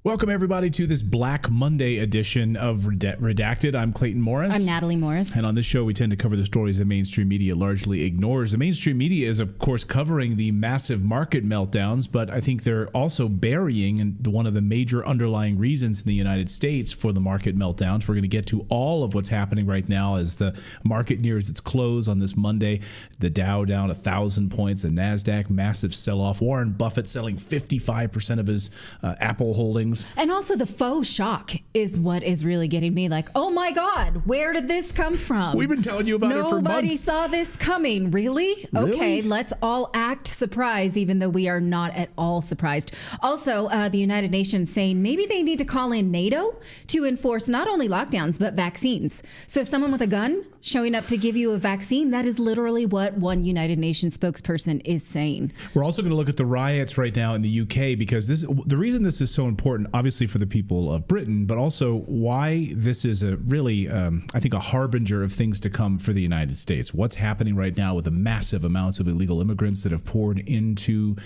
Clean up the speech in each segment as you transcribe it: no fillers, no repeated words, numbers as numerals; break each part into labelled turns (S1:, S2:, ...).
S1: Welcome, everybody, to this Black Monday edition of Redacted. I'm Clayton Morris.
S2: I'm Natalie Morris.
S1: And on this show, we tend to cover the stories that mainstream media largely ignores. The mainstream media is, of course, covering the massive market meltdowns, but I think they're also burying one of the major underlying reasons in the United States for the market meltdowns. We're going to get to all of what's happening right now as the market nears its close on this Monday. The Dow down 1,000 points, the NASDAQ, massive sell-off. Warren Buffett selling 55% of his Apple holdings.
S2: And also the faux shock is what is really getting me like, oh my God, where did this come from?
S1: We've been telling you about it for months.
S2: Nobody saw this coming. Really? Okay, let's all act surprised, even though we are not at all surprised. Also, the United Nations saying maybe they need to call in NATO to enforce not only lockdowns, but vaccines. So if someone with a gun showing up to give you a vaccine, that is literally what one United Nations spokesperson is saying. We're also going to look at the riots right now in the UK, because the reason this is so important, obviously for the people of Britain, but also why this is a really, I think, a harbinger of things to come for the United States. What's happening right now with the massive amounts of illegal immigrants that have poured into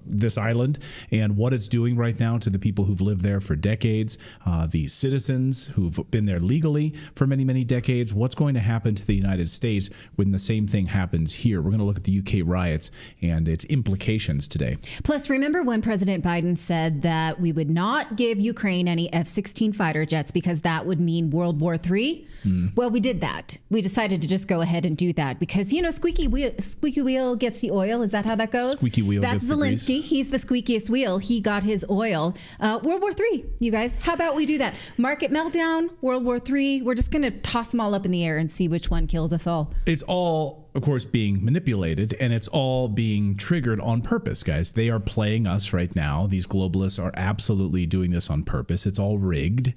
S2: this island, and what it's doing right now to the people who've lived there for decades, the citizens who've been there legally for many, many decades. What's going to happen to the United States when the same thing happens here? We're going to look at the UK riots and its implications today. Plus, remember when President Biden said that we would not give Ukraine any F-16 fighter jets because that would mean World War III? Well, we did that. We decided to just go ahead and do that because, you know, squeaky wheel gets the oil. Is that how that goes? Squeaky wheel gets the grease. That's Zelensky. He's the squeakiest wheel. He got his oil. World War III, you guys. How about we do that? Market meltdown, World War III. We're just going to toss them all up in the air and see which one kills us all. It's all, of course, being manipulated, and it's all being triggered on purpose, guys. They are playing us right now. These globalists are absolutely doing this on purpose. It's all rigged.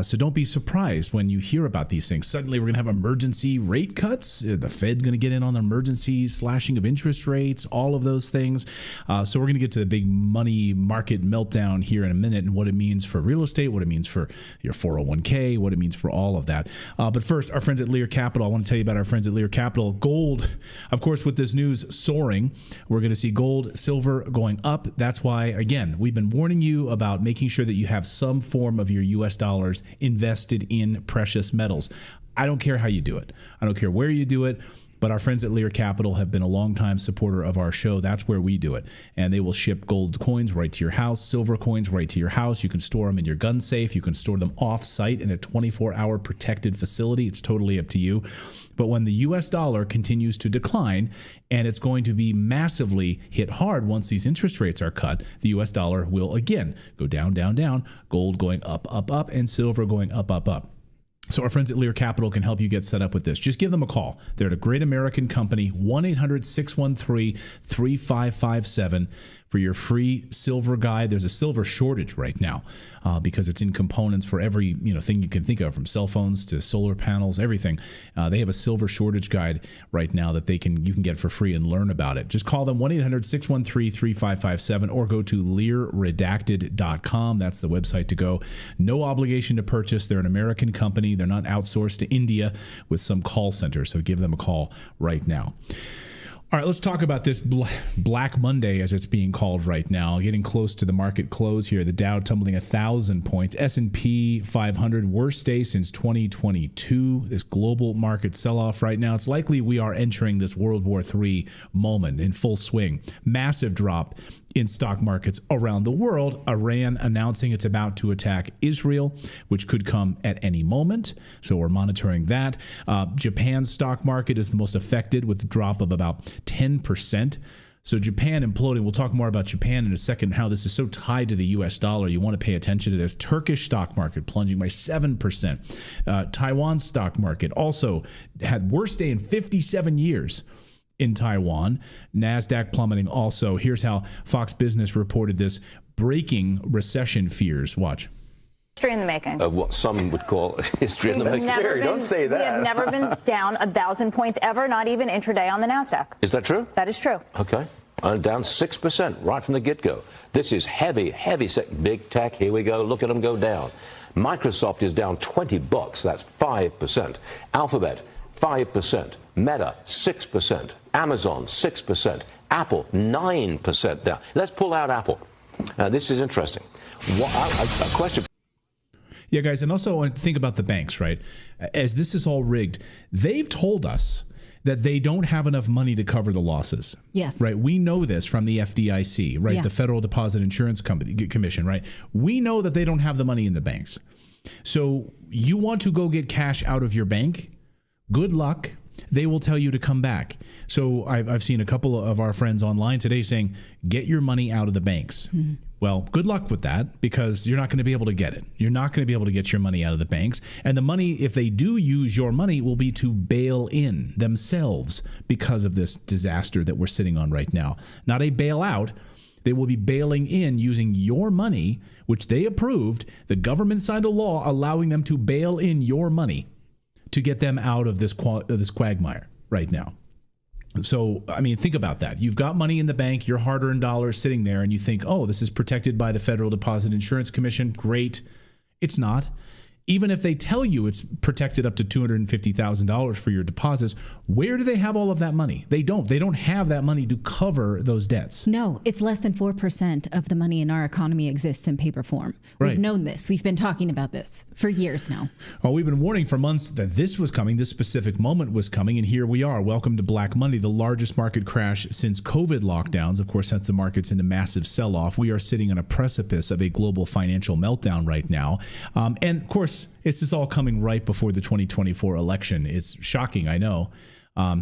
S2: So don't be surprised when you hear about these things. Suddenly we're going to have emergency rate cuts. The Fed going to get in on the emergency slashing of interest rates, all of those things. So we're going to get to the big money market meltdown here in a minute and what it means for real estate, what it means for your 401k, what it means for all of that. But first, our friends at Lear Capital. I want to tell you about our friends at Lear Capital. Gold, of course, with this news soaring, we're going to see gold, silver going up. That's why, again, we've been warning you about making sure that you have some form of your U.S. dollars invested in precious metals. I don't care how you do it. I don't care where you do it. But our friends at Lear Capital have been a longtime supporter of our show. That's where we do it. And they will ship gold coins right to your house, silver coins right to your house. You can store them in your gun safe. You can store them off-site in a 24-hour protected facility. It's totally up to you. But when the U.S. dollar continues to decline, and it's going to be massively hit hard once these interest rates are cut, the U.S. dollar will again go down, down, down, gold going up, up, up, and silver going up, up, up. So our friends at Lear Capital can help you get set up with this. Just give them a call. They're a great American company, 1-800-613-3557 for your free silver guide. There's a silver shortage right now because it's in components for every thing you can think of, from cell phones to solar panels, everything. They have a silver shortage guide right now that you can get for free and learn about it. Just call them 1-800-613-3557 or go to LearRedacted.com. That's the website to go. No obligation to purchase. They're an American company. They're not outsourced to India with some call center. So give them a call right now. All right, let's talk about this Black Monday, as it's being called right now, getting close to the market close here. The Dow tumbling 1,000 points. S&P 500, worst day since 2022. This global market sell-off right now. It's likely we are entering this World War III moment in full swing. Massive drop in stock markets around the world. Iran announcing it's about to attack Israel, which could come at any moment. So we're monitoring that. Japan's stock market is the most affected with a drop of about 10%. So Japan imploding. We'll talk more about Japan in a second, how this is so tied to the U.S. dollar. You want to pay attention to this. Turkish stock market plunging by 7%. Taiwan's stock market also had worst day in 57 years. In Taiwan, NASDAQ plummeting also. Here's how Fox Business reported this breaking recession fears. Watch.
S3: History in the making.
S4: What some would call history in the making. Don't say that.
S3: We have never been down 1,000 points ever, not even intraday on the NASDAQ.
S4: Is that true?
S3: That is true.
S4: Okay. Down 6% right from the get-go. This is heavy big tech. Here we go. Look at them go down. Microsoft is down $20. That's 5%. Alphabet, 5%. Meta, 6%. Amazon, 6%. Apple, 9% down. Let's pull out Apple. This is interesting. A question.
S1: Yeah, guys, and also think about the banks, right? As this is all rigged, they've told us that they don't have enough money to cover the losses.
S2: Yes.
S1: Right. We know this from the FDIC, right?
S2: Yeah.
S1: The Federal Deposit Insurance Commission, right? We know that they don't have the money in the banks. So you want to go get cash out of your bank? Good luck. They will tell you to come back. So I've seen a couple of our friends online today saying, get your money out of the banks. Mm-hmm. Well, good luck with that, because you're not going to be able to get it. You're not going to be able to get your money out of the banks. And the money, if they do use your money, will be to bail in themselves because of this disaster that we're sitting on right now. Not a bailout. They will be bailing in using your money, which they approved. The government signed a law allowing them to bail in your money to get them out of this quagmire right now. So, I mean, think about that. You've got money in the bank, your hard-earned dollars sitting there, and you think, oh, this is protected by the Federal Deposit Insurance Commission. Great. It's not. Even if they tell you it's protected up to $250,000 for your deposits, where do they have all of that money? They don't. They don't have that money to cover those debts.
S2: No, it's less than 4% of the money in our economy exists in paper form.
S1: Right.
S2: We've known this. We've been talking about this for years now.
S1: Well, we've been warning for months that this was coming, this specific moment was coming, and here we are. Welcome to Black Monday, the largest market crash since COVID lockdowns. Of course, sets the markets into massive sell-off. We are sitting on a precipice of a global financial meltdown right now. And, of course, it's just all coming right before the 2024 election. It's shocking, I know.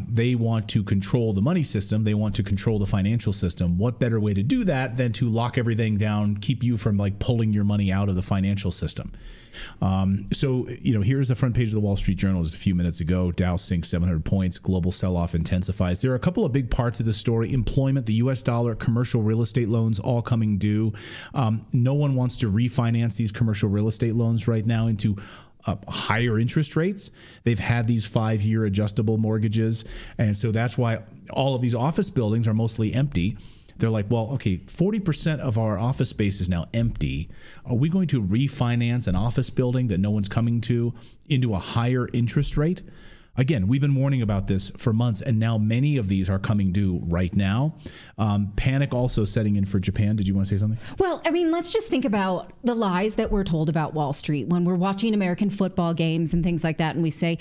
S1: They want to control the money system. They want to control the financial system. What better way to do that than to lock everything down, keep you from like pulling your money out of the financial system? So, here's the front page of the Wall Street Journal just a few minutes ago. Dow sinks 700 points. Global sell-off intensifies. There are a couple of big parts of the story. Employment, the U.S. dollar, commercial real estate loans all coming due. No one wants to refinance these commercial real estate loans right now into higher interest rates. They've had these 5-year adjustable mortgages. And so that's why all of these office buildings are mostly empty. They're like, well, okay, 40% of our office space is now empty. Are we going to refinance an office building that no one's coming to into a higher interest rate? Again, we've been warning about this for months, and now many of these are coming due right now. Panic also setting in for Japan. Did you want to say something?
S2: Well, I mean, let's just think about the lies that we're told about Wall Street when we're watching American football games and things like that. And we say,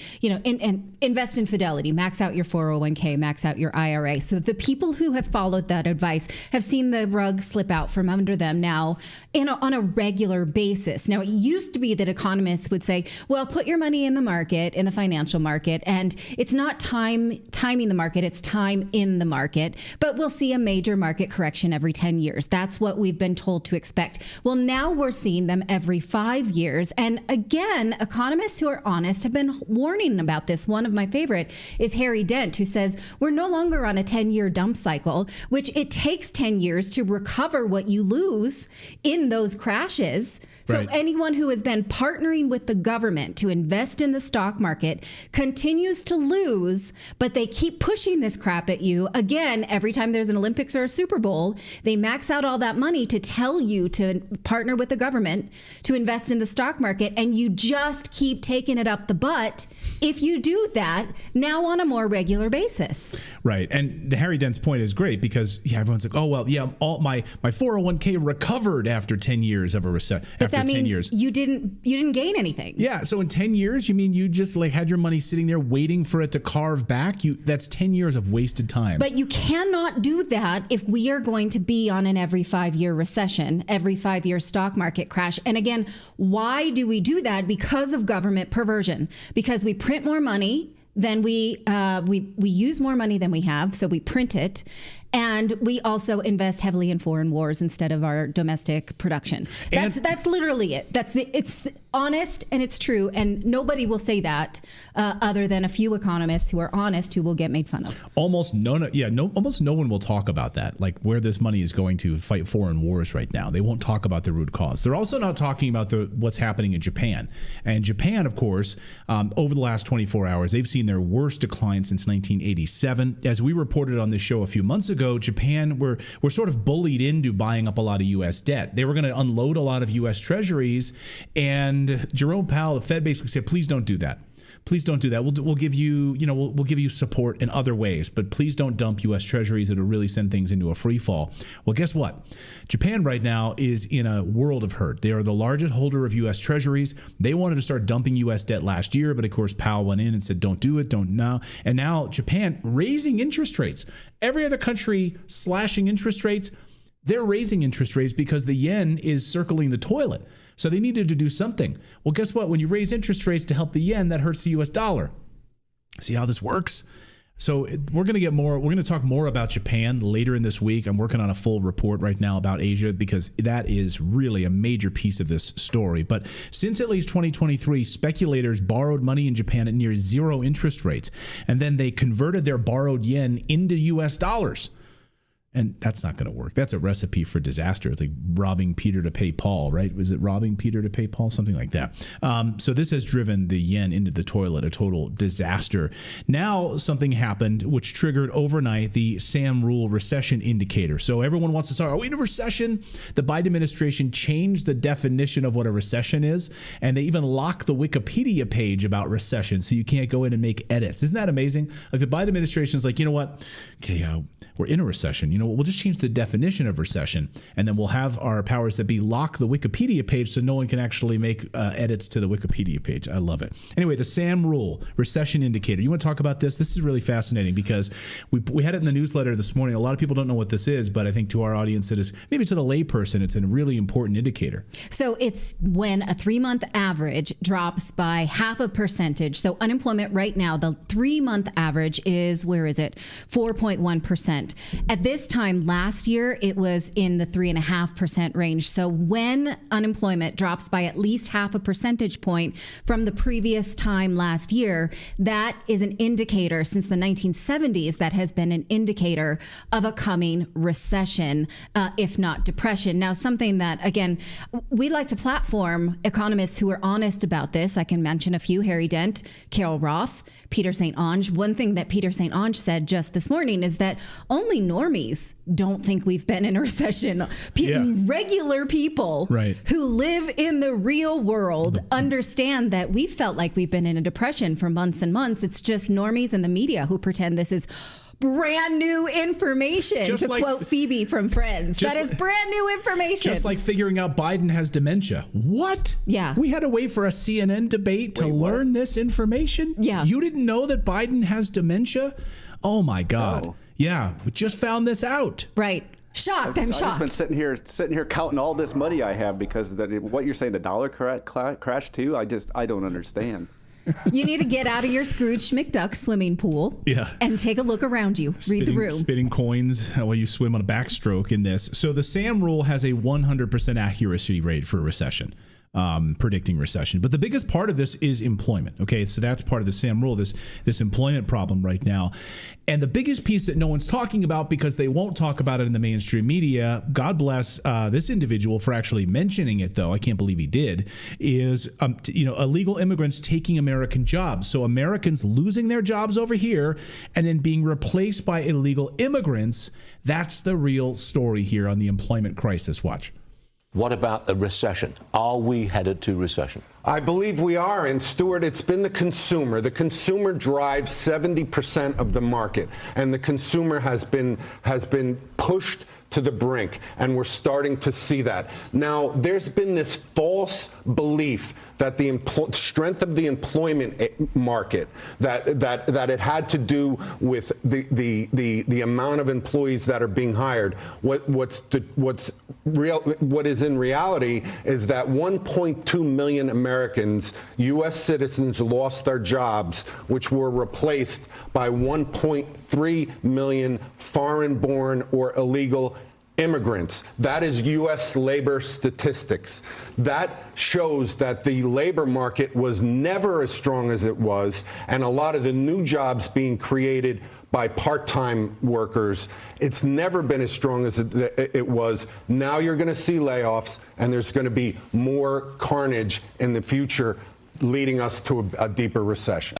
S2: invest in Fidelity, max out your 401k, max out your IRA. So the people who have followed that advice have seen the rug slip out from under them now on a regular basis. Now, it used to be that economists would say, well, put your money in the market, in the financial market, and it's not timing the market, it's time in the market. But we'll see a major market correction every 10 years. That's what we've been told to expect. Well, now we're seeing them every 5 years. And again, economists who are honest have been warning about this. One of my favorite is Harry Dent, who says we're no longer on a 10-year dump cycle, which it takes 10 years to recover what you lose in those crashes. So anyone who has been partnering with the government to invest in the stock market continues to lose, but they keep pushing this crap at you. Again, every time there's an Olympics or a Super Bowl, they max out all that money to tell you to partner with the government to invest in the stock market, and you just keep taking it up the butt if you do that now on a more regular basis.
S1: Right. And the Harry Dent's point is great because everyone's like, oh, well, yeah, all my 401k recovered after 10 years of a recession.
S2: That means you didn't gain anything.
S1: Yeah. So in 10 years, you mean you just like had your money sitting there waiting for it to carve back? That's 10 years of wasted time.
S2: But you cannot do that if we are going to be on an every 5-year recession, every 5-year stock market crash. And again, why do we do that? Because of government perversion. Because we print more money than we use more money than we have, so we print it. And we also invest heavily in foreign wars instead of our domestic production. That's literally it. It's honest and it's true. And nobody will say that other than a few economists who are honest who will get made fun of.
S1: Almost no one will talk about that, like where this money is going to fight foreign wars right now. They won't talk about the root cause. They're also not talking about what's happening in Japan. And Japan, of course, over the last 24 hours, they've seen their worst decline since 1987. As we reported on this show a few months ago, Japan were sort of bullied into buying up a lot of U.S. debt. They were going to unload a lot of U.S. treasuries, and Jerome Powell, the Fed, basically said, please don't do that. Please don't do that. We'll give you, we'll give you support in other ways, but please don't dump U.S. Treasuries. It'll really send things into a free fall. Well, guess what? Japan right now is in a world of hurt. They are the largest holder of U.S. Treasuries. They wanted to start dumping U.S. debt last year, but of course Powell went in and said, don't do it, don't now. And now Japan raising interest rates. Every other country slashing interest rates. They're raising interest rates because the yen is circling the toilet. So they needed to do something. Well, guess what? When you raise interest rates to help the yen, that hurts the U.S. dollar. See how this works? So we're going to talk more about Japan later in this week. I'm working on a full report right now about Asia because that is really a major piece of this story. But since at least 2023, speculators borrowed money in Japan at near zero interest rates, and then they converted their borrowed yen into U.S. dollars. And that's not going to work. That's a recipe for disaster. It's like robbing Peter to pay Paul, right? Was it robbing Peter to pay Paul? Something like that. So this has driven the yen into the toilet, a total disaster. Now something happened which triggered overnight the Sam Rule recession indicator. So everyone wants to start, are we in a recession? The Biden administration changed the definition of what a recession is, and they even locked the Wikipedia page about recession, so you can't go in and make edits. Isn't that amazing? Like the Biden administration is like, you know what? Okay, we're in a recession. We'll just change the definition of recession, and then we'll have our powers that be lock the Wikipedia page so no one can actually make edits to the Wikipedia page. I love it. Anyway, the SAM rule, recession indicator. You want to talk about this? This is really fascinating because we had it in the newsletter this morning. A lot of people don't know what this is, but I think to our audience, it is, maybe to the layperson, it's a really important indicator. So
S2: it's when a 3-month average drops by 0.5%. So unemployment right now, the 3-month average is, 4.1%. At this time last year, it was in the 3.5% range. So when unemployment drops by at least 0.5 percentage point from the previous time last year, that is an indicator since the 1970s that has been an indicator of a coming recession, if not depression. Now, something that, again, we like to platform economists who are honest about this. I can mention a few: Harry Dent, Carol Roth, Peter St. Onge. One thing that Peter St. Onge said just this morning is that only normies don't think we've been in a recession. Regular people who live in the real world understand that we felt like we've been in a depression for months and months. It's just normies in the media who pretend this is brand new information, just to quote Phoebe from Friends. That is brand new information.
S1: Just like figuring out Biden has dementia. What?
S2: Yeah.
S1: We had to wait for a CNN debate to learn this information?
S2: Yeah.
S1: You didn't know that Biden has dementia? Oh, my God.
S5: No.
S1: Yeah. We just found this out.
S2: Right. Shocked. I'm shocked.
S5: I've just been sitting here counting all this money I have because what you're saying, the dollar crashed too. I don't understand.
S2: You need to get out of your Scrooge McDuck swimming pool and take a look around you. Read the room.
S1: Spitting coins while you swim on a backstroke in this. So the SAM rule has a 100% accuracy rate for recession. Predicting recession. But the biggest part of this is employment. Okay, so that's part of the SAM rule, this employment problem right now. And the biggest piece that no one's talking about because they won't talk about it in the mainstream media, God bless this individual for actually mentioning it, though, I can't believe he did, is illegal immigrants taking American jobs. So Americans losing their jobs over here and then being replaced by illegal immigrants. That's the real story here on the employment crisis. Watch.
S4: What about a recession? Are we headed to recession?
S6: I believe we are. And Stuart, it's been the consumer. The consumer drives 70% of the market, and the consumer has been pushed to the brink, and we're starting to see that. Now, there's been this false belief that the strength of the employment market, that it had to do with the amount of employees that are being hired. What is in reality is that 1.2 million Americans, U.S. citizens, lost their jobs, which were replaced by 1.3 million foreign-born or illegal immigrants. That is U.S. labor statistics. That shows that the labor market was never as strong as it was, and a lot of the new jobs being created by part-time workers, it's never been as strong as it was. Now you're going to see layoffs, and there's going to be more carnage in the future, leading us to a deeper recession.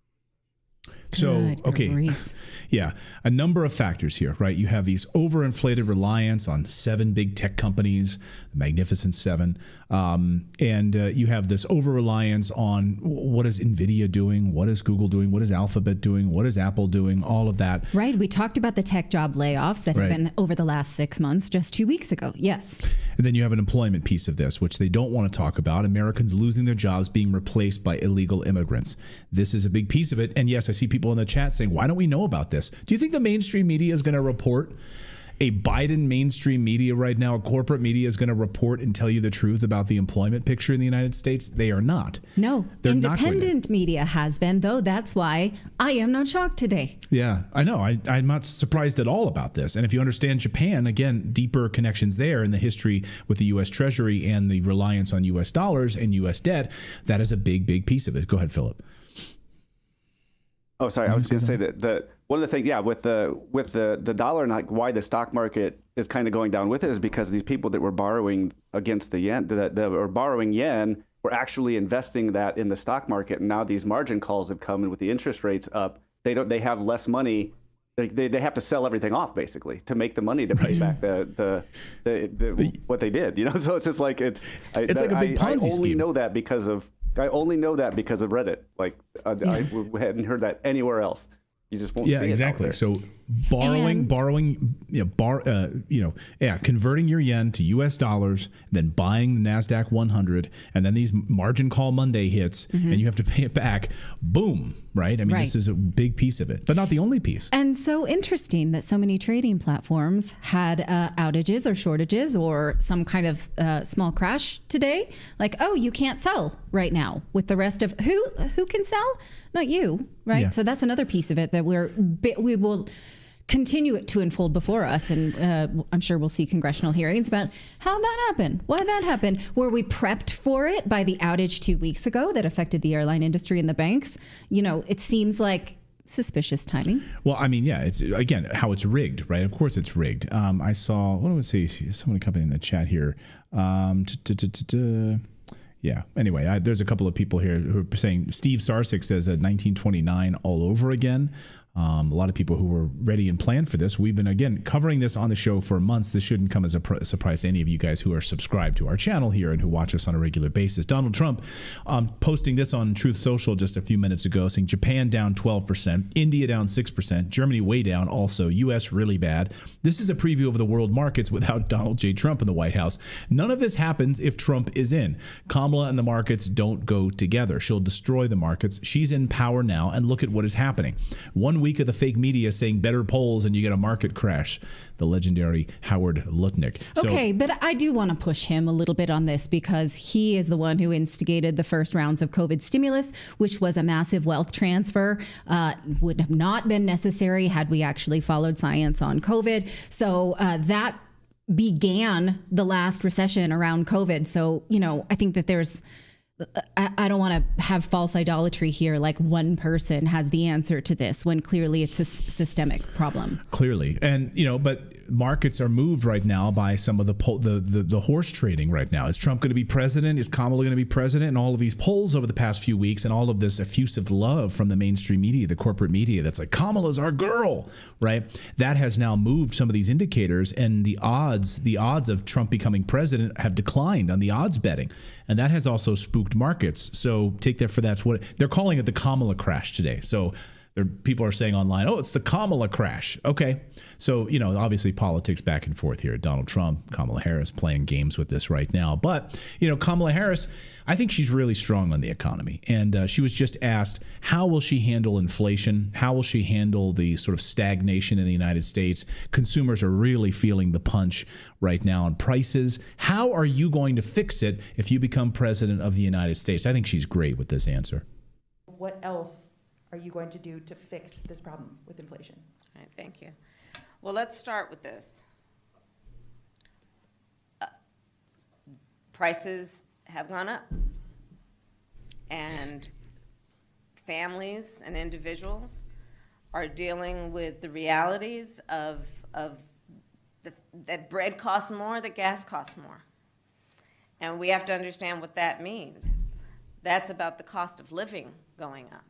S1: So,
S2: Good
S1: okay.
S2: grief.
S1: Yeah, a number of factors here, right? You have these overinflated reliance on 7 big tech companies, the Magnificent Seven, and you have this over-reliance on what is NVIDIA doing, what is Google doing, what is Alphabet doing, what is Apple doing, all of that.
S2: Right. We talked about the tech job layoffs that have been over the last 6 months, just 2 weeks ago. Yes.
S1: And then you have an employment piece of this, which they don't want to talk about. Americans losing their jobs, being replaced by illegal immigrants. This is a big piece of it. And yes, I see people in the chat saying, why don't we know about this? Do you think the mainstream media is going to report? A Biden mainstream media right now, a corporate media is going to report and tell you the truth about the employment picture in the United States? They are not.
S2: No,
S1: They're
S2: independent media has been, though. That's why I am not shocked today.
S1: Yeah, I know. I'm not surprised at all about this. And if you understand Japan, again, deeper connections there in the history with the U.S. Treasury and the reliance on U.S. dollars and U.S. debt, that is a big, big piece of it. Go ahead, Philip.
S5: Oh, sorry. I was going to say that one of the things, with the dollar and like why the stock market is kind of going down with it is because these people that were borrowing against the yen, that were borrowing yen, were actually investing that in the stock market, and now these margin calls have come, and with the interest rates up, they have less money. They have to sell everything off basically to make the money to pay back the what they did. So it's just like it's like a big Ponzi scheme. I only know that because of Reddit. Like I hadn't heard that anywhere else. You just won't see it. Yeah,
S1: exactly. So converting your yen to U.S. dollars, then buying the NASDAQ 100, and then these margin call Monday hits, and you have to pay it back. Boom, right? I mean, this is a big piece of it, but not the only piece.
S2: And so interesting that so many trading platforms had outages or shortages or some kind of small crash today. Like, oh, you can't sell right now with the rest of who can sell? Not you, right?
S1: Yeah.
S2: So that's another piece of it that we will continue it to unfold before us, and I'm sure we'll see congressional hearings about how that happened, why that happened. Were we prepped for it by the outage 2 weeks ago that affected the airline industry and the banks? It seems like suspicious timing.
S1: Well, I mean, yeah, it's again how it's rigged, right? Of course, it's rigged. I saw what do I say? Someone coming in the chat here. Yeah. Anyway, there's a couple of people here who are saying Steve Sarsic says 1929 all over again. A lot of people who were ready and planned for this. We've been, again, covering this on the show for months. This shouldn't come as a surprise to any of you guys who are subscribed to our channel here and who watch us on a regular basis. Donald Trump posting this on Truth Social just a few minutes ago, saying Japan down 12%, India down 6%, Germany way down also, U.S. really bad. This is a preview of the world markets without Donald J. Trump in the White House. None of this happens if Trump is in. Kamala and the markets don't go together. She'll destroy the markets. She's in power now, and look at what is happening. 1 week of the fake media saying better polls and you get a market crash. The legendary Howard Lutnick.
S2: Okay, but I do want to push him a little bit on this because he is the one who instigated the first rounds of COVID stimulus, which was a massive wealth transfer. Would have not been necessary had we actually followed science on COVID. So that began the last recession around COVID. So, I think that I don't want to have false idolatry here, like one person has the answer to this when clearly it's a systemic problem.
S1: Clearly. And, but markets are moved right now by some of the horse trading right now. Is Trump going to be president? Is Kamala going to be president? And all of these polls over the past few weeks and all of this effusive love from the mainstream media, the corporate media, that's like, Kamala's our girl, right? That has now moved some of these indicators, and the odds of Trump becoming president have declined on the odds betting. And that has also spooked markets. So take that for that's what they're calling it, the Kamala crash today. So people are saying online, oh, it's the Kamala crash. Okay. So, obviously politics back and forth here. Donald Trump, Kamala Harris playing games with this right now. But, Kamala Harris, I think she's really strong on the economy. And she was just asked, how will she handle inflation? How will she handle the sort of stagnation in the United States? Consumers are really feeling the punch right now on prices. How are you going to fix it if you become president of the United States? I think she's great with this answer.
S7: What else are you going to do to fix this problem with inflation?
S8: All right, thank you. Well, let's start with this. Prices have gone up, and families and individuals are dealing with the realities of that bread costs more, that gas costs more. And we have to understand what that means. That's about the cost of living going up.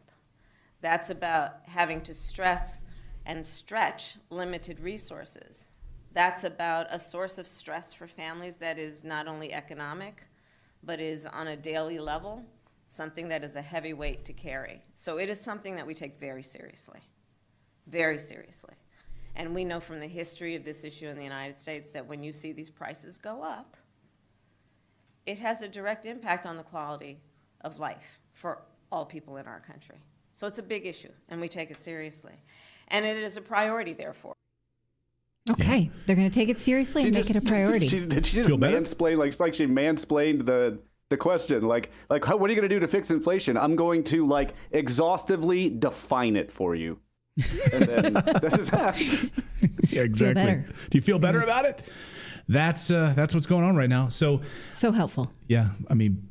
S8: That's about having to stress and stretch limited resources. That's about a source of stress for families that is not only economic, but is on a daily level, something that is a heavy weight to carry. So it is something that we take very seriously, very seriously. And we know from the history of this issue in the United States that when you see these prices go up, it has a direct impact on the quality of life for all people in our country. So it's a big issue, and we take it seriously. And it is a priority, therefore.
S2: Okay, they're going to take it seriously and make it a priority.
S5: She just mansplained, like she mansplained the question. Like, what are you going to do to fix inflation? I'm going to, like, exhaustively define it for you. And then this is
S1: yeah, exactly. Do you feel better about it? That's what's going on right now. So
S2: helpful.
S1: Yeah, I mean,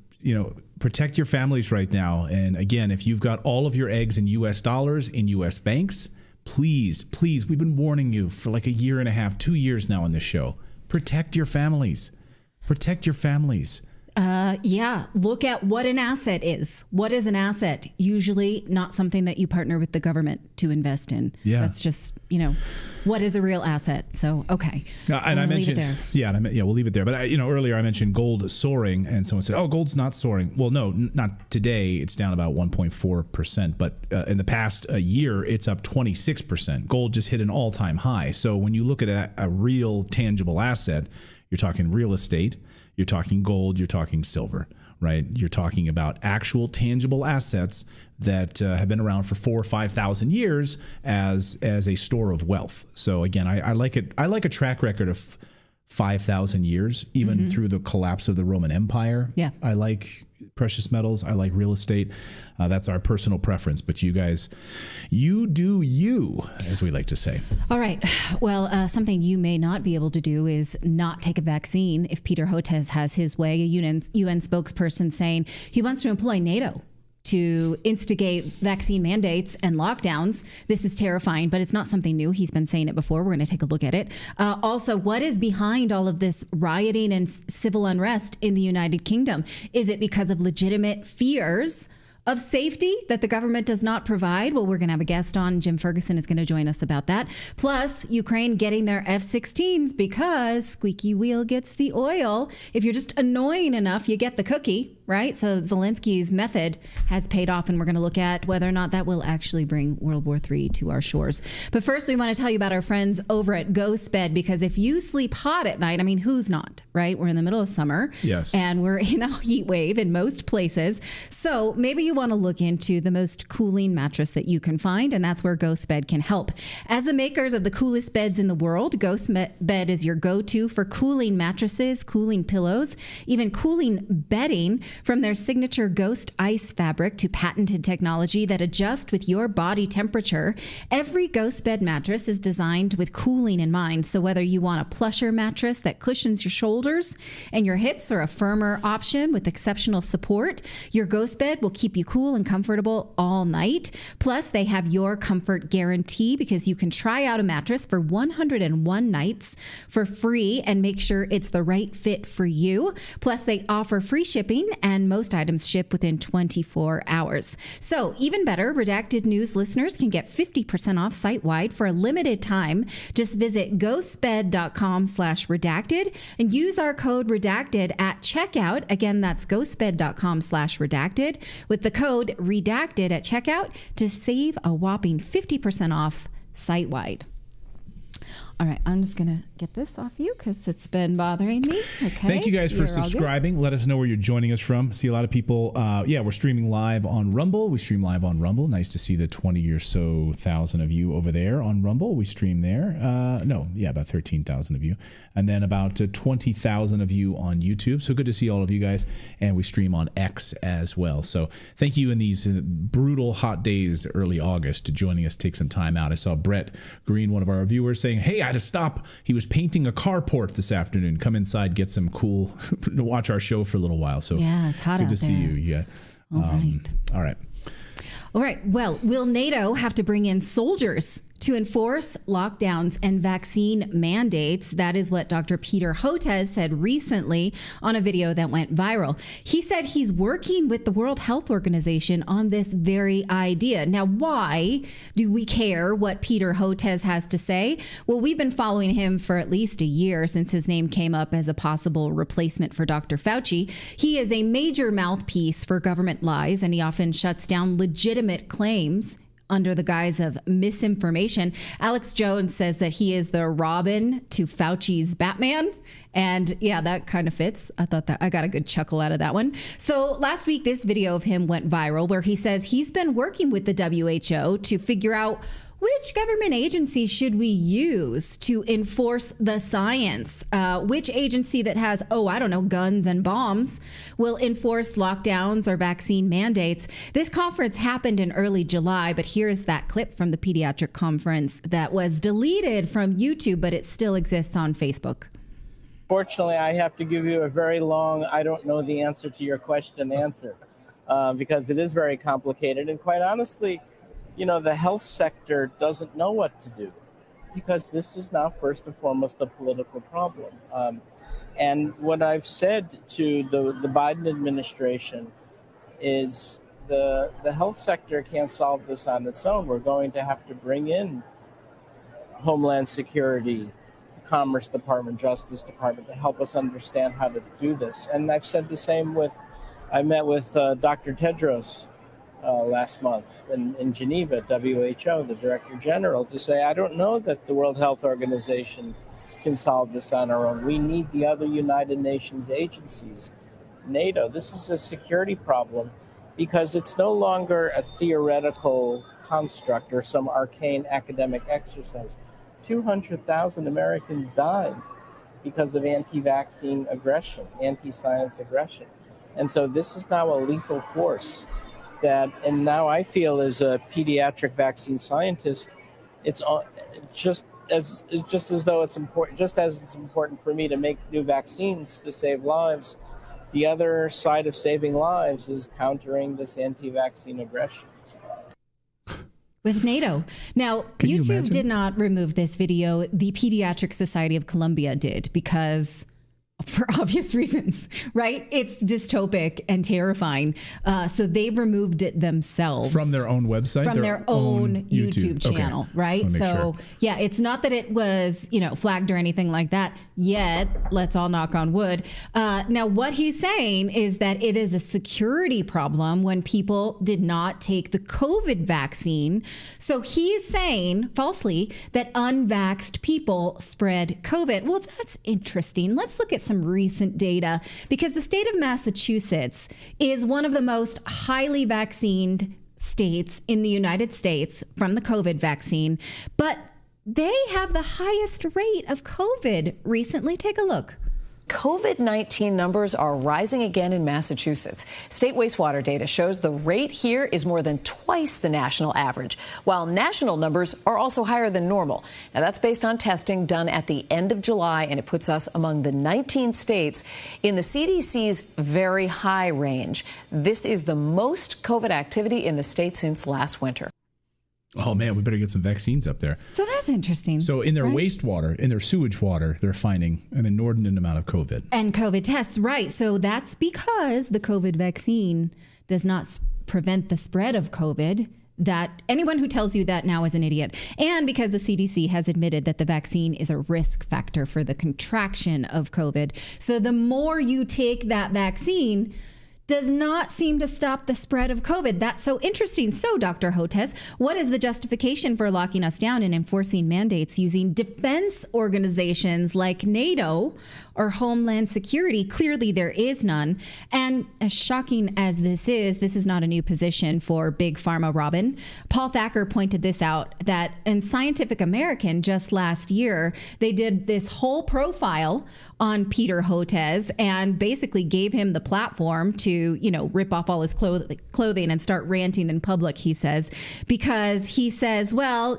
S1: protect your families right now. And again, if you've got all of your eggs in U.S. dollars in U.S. banks, please, we've been warning you for like a year and a half, 2 years now on this show. Protect your families. Protect your families.
S2: Yeah. Look at what an asset is. What is an asset? Usually not something that you partner with the government to invest in.
S1: Yeah.
S2: That's just, what is a real asset? So, okay.
S1: And I mentioned, we'll leave it there. But earlier I mentioned gold soaring, and someone said, "Oh, gold's not soaring." Well, no, not today. It's down about 1.4%. But in the past year, it's up 26%. Gold just hit an all-time high. So when you look at a real tangible asset, you're talking real estate. You're talking gold, you're talking silver, right? You're talking about actual tangible assets that have been around for 4,000 or 5,000 years as a store of wealth. So again, I like it. I like a track record of 5,000 years, even through the collapse of the Roman Empire.
S2: Yeah.
S1: I like precious metals. I like real estate. That's our personal preference. But you guys, you do you, as we like to say.
S2: All right. Well, something you may not be able to do is not take a vaccine if Peter Hotez has his way. A UN spokesperson saying he wants to employ NATO to instigate vaccine mandates and lockdowns. This is terrifying, but it's not something new. He's been saying it before. We're going to take a look at it. Also, what is behind all of this rioting and civil unrest in the United Kingdom? Is it because of legitimate fears of safety that the government does not provide? Well, we're going to have a guest on. Jim Ferguson is going to join us about that. Plus, Ukraine getting their F-16s because squeaky wheel gets the oil. If you're just annoying enough, you get the cookie, right? So Zelensky's method has paid off, and we're going to look at whether or not that will actually bring World War III to our shores. But first, we want to tell you about our friends over at GhostBed, because if you sleep hot at night, I mean, who's not, right? We're in the middle of summer.
S1: Yes.
S2: And we're in a heat wave in most places. So maybe you want to look into the most cooling mattress that you can find, and that's where GhostBed can help. As the makers of the coolest beds in the world, GhostBed is your go-to for cooling mattresses, cooling pillows, even cooling bedding. From their signature Ghost Ice fabric to patented technology that adjusts with your body temperature, every GhostBed mattress is designed with cooling in mind. So whether you want a plusher mattress that cushions your shoulders and your hips, or a firmer option with exceptional support, your GhostBed will keep you cool and comfortable all night. Plus, they have your comfort guarantee, because you can try out a mattress for 101 nights for free and make sure it's the right fit for you. Plus, they offer free shipping, and most items ship within 24 hours. So even better, Redacted News listeners can get 50% off site-wide for a limited time. Just visit ghostbed.com/redacted and use our code redacted at checkout. Again, that's ghostbed.com/redacted with the code redacted at checkout to save a whopping 50% off site-wide. All right, I'm just going to get this off you because it's been bothering me. Okay.
S1: Thank you guys for subscribing. Let us know where you're joining us from. See a lot of people. We're streaming live on Rumble. We stream live on Rumble. Nice to see the 20 or so thousand of you over there on Rumble. We stream there. About 13,000 of you. And then about 20,000 of you on YouTube. So good to see all of you guys. And we stream on X as well. So thank you in these brutal hot days, early August, joining us. Take some time out. I saw Brett Green, one of our viewers, saying, "Hey, I had to stop. He was painting a carport this afternoon. Come inside, get some cool to watch our show for a little while." So
S2: yeah, it's hot out there.
S1: Good to see you. Yeah.
S2: All right.
S1: All right.
S2: All right. Well, will NATO have to bring in soldiers to enforce lockdowns and vaccine mandates. That is what Dr. Peter Hotez said recently on a video that went viral. He said he's working with the World Health Organization on this very idea. Now, why do we care what Peter Hotez has to say? Well, we've been following him for at least a year since his name came up as a possible replacement for Dr. Fauci. He is a major mouthpiece for government lies, and he often shuts down legitimate claims under the guise of misinformation. Alex Jones says that he is the Robin to Fauci's Batman. And yeah, that kind of fits. I thought that I got a good chuckle out of that one. So last week, this video of him went viral where he says he's been working with the WHO to figure out which government agency should we use to enforce the science? Which agency that has, guns and bombs will enforce lockdowns or vaccine mandates? This conference happened in early July, but here's that clip from the pediatric conference that was deleted from YouTube, but it still exists on Facebook.
S9: Fortunately, I have to give you a very long, I don't know the answer to your question answer, because it is very complicated. And quite honestly, the health sector doesn't know what to do because this is now first and foremost a political problem. And what I've said to the Biden administration is the health sector can't solve this on its own. We're going to have to bring in Homeland Security, the Commerce Department, Justice Department to help us understand how to do this. And I've said the same I met with Dr. Tedros last month in Geneva, WHO, the Director General, to say, I don't know that the World Health Organization can solve this on our own. We need the other United Nations agencies, NATO. This is a security problem because it's no longer a theoretical construct or some arcane academic exercise. 200,000 Americans died because of anti-vaccine aggression, anti-science aggression. And so this is now a lethal force and now I feel as a pediatric vaccine scientist, it's just as though it's important, just as it's important for me to make new vaccines to save lives. The other side of saving lives is countering this anti-vaccine aggression.
S2: With NATO. Now, YouTube did not remove this video. The Pediatric Society of Columbia did because for obvious reasons, right? It's dystopic and terrifying. So they've removed it themselves.
S1: From their own website?
S2: From their own YouTube channel,
S1: okay.
S2: Right? So,
S1: sure.
S2: Yeah, it's not that it was, flagged or anything like that yet. Let's all knock on wood. Now, what he's saying is that it is a security problem when people did not take the COVID vaccine. So he's saying, falsely, that unvaxxed people spread COVID. Well, that's interesting. Let's look at some recent data because the state of Massachusetts is one of the most highly vaccinated states in the United States from the COVID vaccine, but they have the highest rate of COVID recently. Take a look.
S10: COVID-19 numbers are rising again in Massachusetts. State wastewater data shows the rate here is more than twice the national average, while national numbers are also higher than normal. Now, that's based on testing done at the end of July, and it puts us among the 19 states in the CDC's very high range. This is the most COVID activity in the state since last winter.
S1: Oh, man, we better get some vaccines up there.
S2: So that's interesting.
S1: So in their wastewater, in their sewage water, they're finding an inordinate amount of COVID.
S2: And COVID tests, right. So that's because the COVID vaccine does not prevent the spread of COVID. That anyone who tells you that now is an idiot. And because the CDC has admitted that the vaccine is a risk factor for the contraction of COVID. So the more you take that vaccine, does not seem to stop the spread of COVID. That's so interesting. So, Dr. Hotez, what is the justification for locking us down and enforcing mandates using defense organizations like NATO or Homeland Security? Clearly, there is none. And as shocking as this is not a new position for Big Pharma Robin. Paul Thacker pointed this out, that in Scientific American just last year, they did this whole profile on Peter Hotez and basically gave him the platform to, rip off all his clothing and start ranting in public, he says, because he says, well,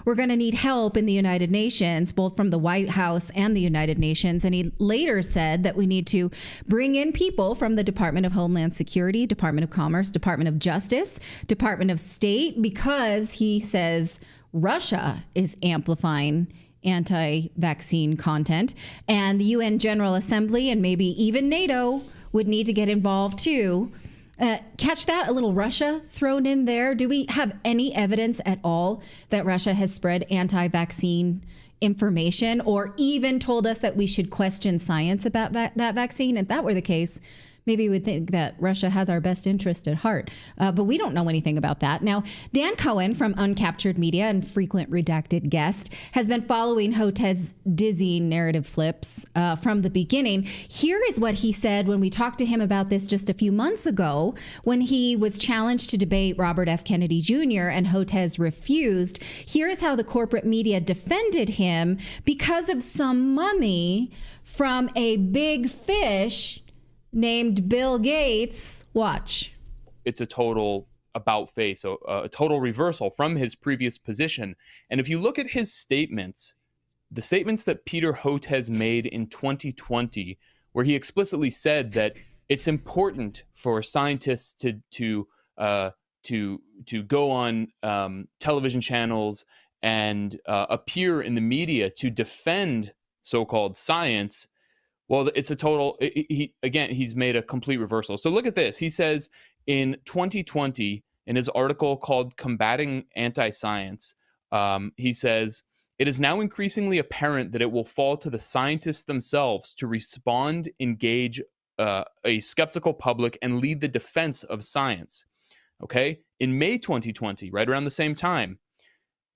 S2: we're going to need help in the United Nations, both from the White House and the United Nations. And he later said that we need to bring in people from the Department of Homeland Security, Department of Commerce, Department of Justice, Department of State, because he says Russia is amplifying anti-vaccine content, and the UN General Assembly and maybe even NATO would need to get involved too. Catch that? A little Russia thrown in there. Do we have any evidence at all that Russia has spread anti-vaccine information or even told us that we should question science about that vaccine? If that were the case, maybe we would think that Russia has our best interest at heart. But we don't know anything about that. Now, Dan Cohen from Uncaptured Media and frequent Redacted guest has been following Houth's dizzying narrative flips from the beginning. Here is what he said when we talked to him about this just a few months ago when he was challenged to debate Robert F. Kennedy Jr. and Houth refused. Here is how the corporate media defended him because of some money from a big fish named Bill Gates. Watch.
S11: It's a total about-face, a total reversal from his previous position. And if you look at his statements, the statements that Peter Houth has made in 2020, where he explicitly said that it's important for scientists to go on television channels and appear in the media to defend so-called science. Well, it's a total, he's made a complete reversal. So look at this. He says in 2020, in his article called Combating Anti-Science, he says, it is now increasingly apparent that it will fall to the scientists themselves to respond, engage a skeptical public, and lead the defense of science. Okay? In May 2020, right around the same time,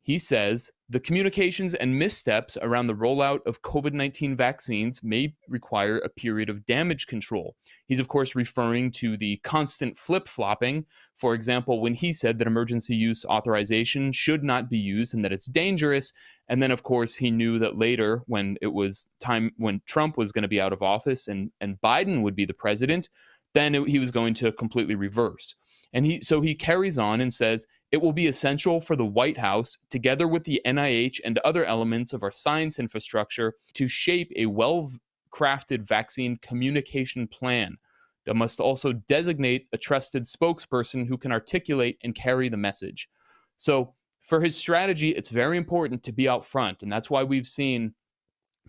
S11: he says the communications and missteps around the rollout of COVID-19 vaccines may require a period of damage control. He's, of course, referring to the constant flip-flopping. For example, when he said that emergency use authorization should not be used and that it's dangerous. And then, of course, he knew that later when it was time when Trump was going to be out of office and Biden would be the president, then he was going to completely reverse. And he carries on and says, it will be essential for the White House, together with the NIH and other elements of our science infrastructure, to shape a well-crafted vaccine communication plan that must also designate a trusted spokesperson who can articulate and carry the message. So for his strategy, it's very important to be out front. And that's why we've seen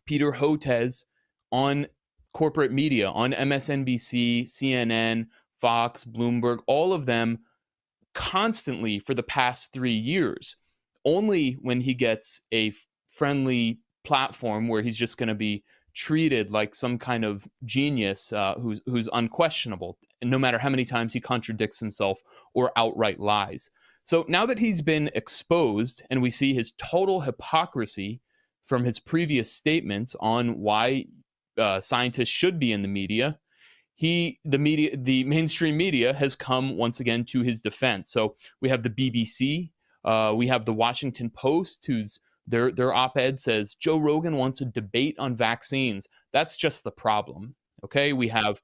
S11: Peter Houth on corporate media, on MSNBC, CNN, Fox, Bloomberg, all of them constantly for the past 3 years. Only when he gets a friendly platform where he's just going to be treated like some kind of genius who's unquestionable, and no matter how many times he contradicts himself or outright lies. So now that he's been exposed and we see his total hypocrisy from his previous statements on why scientists should be in the media, the mainstream media has come once again to his defense. So we have the BBC, we have the Washington Post, whose their op-ed says Joe Rogan wants a debate on vaccines. That's just the problem. Okay, we have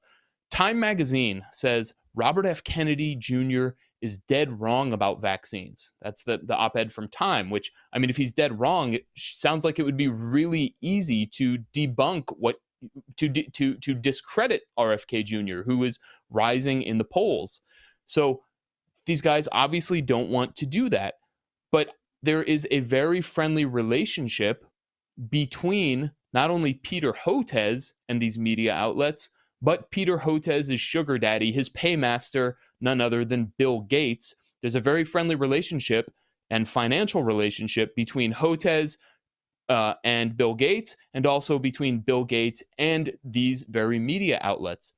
S11: Time Magazine says Robert F. Kennedy Jr. is dead wrong about vaccines. That's the op-ed from Time, which, I mean, if he's dead wrong, it sounds like it would be really easy to debunk to discredit RFK Jr., who is rising in the polls. So these guys obviously don't want to do that. But there is a very friendly relationship between not only Peter Houth and these media outlets, but Peter Houth's sugar daddy, his paymaster, none other than Bill Gates. There's a very friendly relationship and financial relationship between Houth and Bill Gates, and also between Bill Gates and these very media outlets.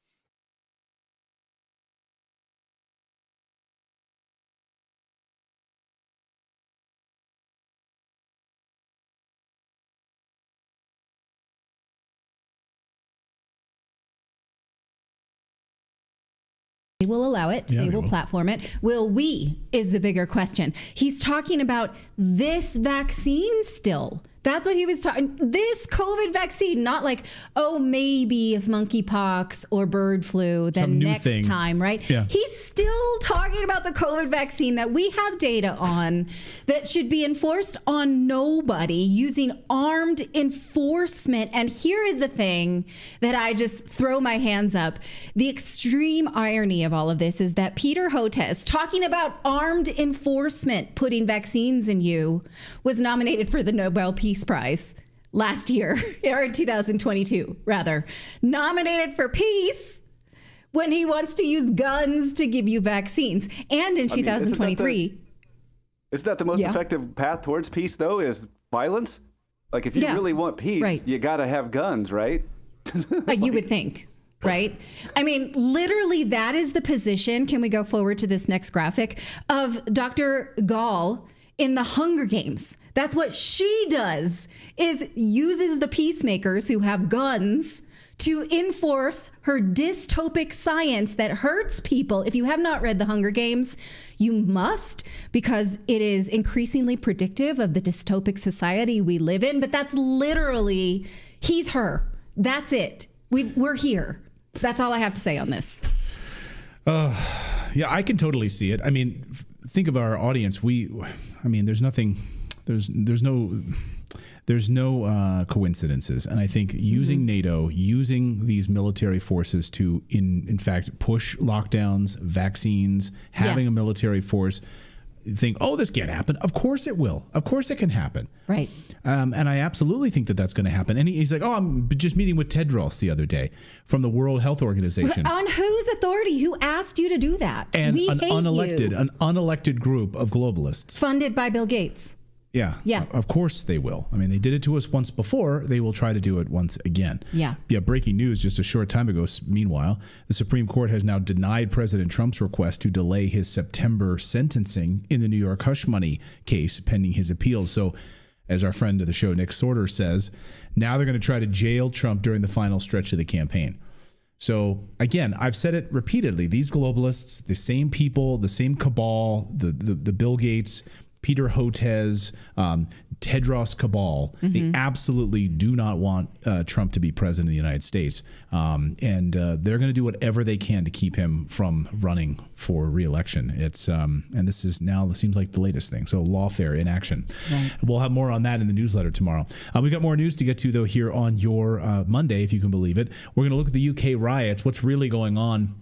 S2: They will allow it.
S1: Yeah,
S2: they will platform it. Will we is the bigger question. He's talking about this vaccine still That's what he was talking. This COVID vaccine, not like, oh, maybe if monkeypox or bird flu, then next time, right?
S1: Yeah.
S2: He's still talking about the COVID vaccine that we have data on that should be enforced on nobody using armed enforcement. And here is the thing that I just throw my hands up. The extreme irony of all of this is that Peter Hotez, talking about armed enforcement putting vaccines in you, was nominated for the Nobel Peace Prize last year, or in 2022, rather. Nominated for peace when he wants to use guns to give you vaccines. And in 2023...
S5: Isn't that the most effective path towards peace, though, is violence? Like, if you really want peace, you got to have guns, right?
S2: You would think. Right? I mean, literally, that is the position. Can we go forward to this next graphic of Dr. Gall in the Hunger Games? That's what she does, is uses the peacemakers who have guns to enforce her dystopic science that hurts people. If you have not read the Hunger Games, you must, because it is increasingly predictive of the dystopic society we live in. But that's literally, he's her. That's it. We're here. That's all I have to say on this.
S1: Yeah, I can totally see it. I mean, think of our audience. There's no coincidences. And I think using NATO, using these military forces to, in fact, push lockdowns, vaccines, having a military force, think, oh, this can't happen. Of course it will. Of course it can happen.
S2: Right.
S1: And I absolutely think that that's going to happen. And he's like, oh, I'm just meeting with Tedros the other day from the World Health Organization.
S2: On whose authority? Who asked you to do that?
S1: And
S2: we
S1: an unelected group of globalists.
S2: Funded by Bill Gates.
S1: Yeah. Of course they will. I mean, they did it to us once before. They will try to do it once again.
S2: Yeah.
S1: Breaking news just a short time ago. Meanwhile, the Supreme Court has now denied President Trump's request to delay his September sentencing in the New York hush money case pending his appeal. So, as our friend of the show, Nick Sorter, says, now they're going to try to jail Trump during the final stretch of the campaign. So, again, I've said it repeatedly. These globalists, the same people, the same cabal, the Bill Gates, Peter Hotez, Tedros cabal, they absolutely do not want Trump to be president of the United States. And they're going to do whatever they can to keep him from running for re-election. It's and this is now, seems like the latest thing. So lawfare in action. Right. We'll have more on that in the newsletter tomorrow. We've got more news to get to, though, here on your Monday, if you can believe it. We're going to look at the UK riots, what's really going on.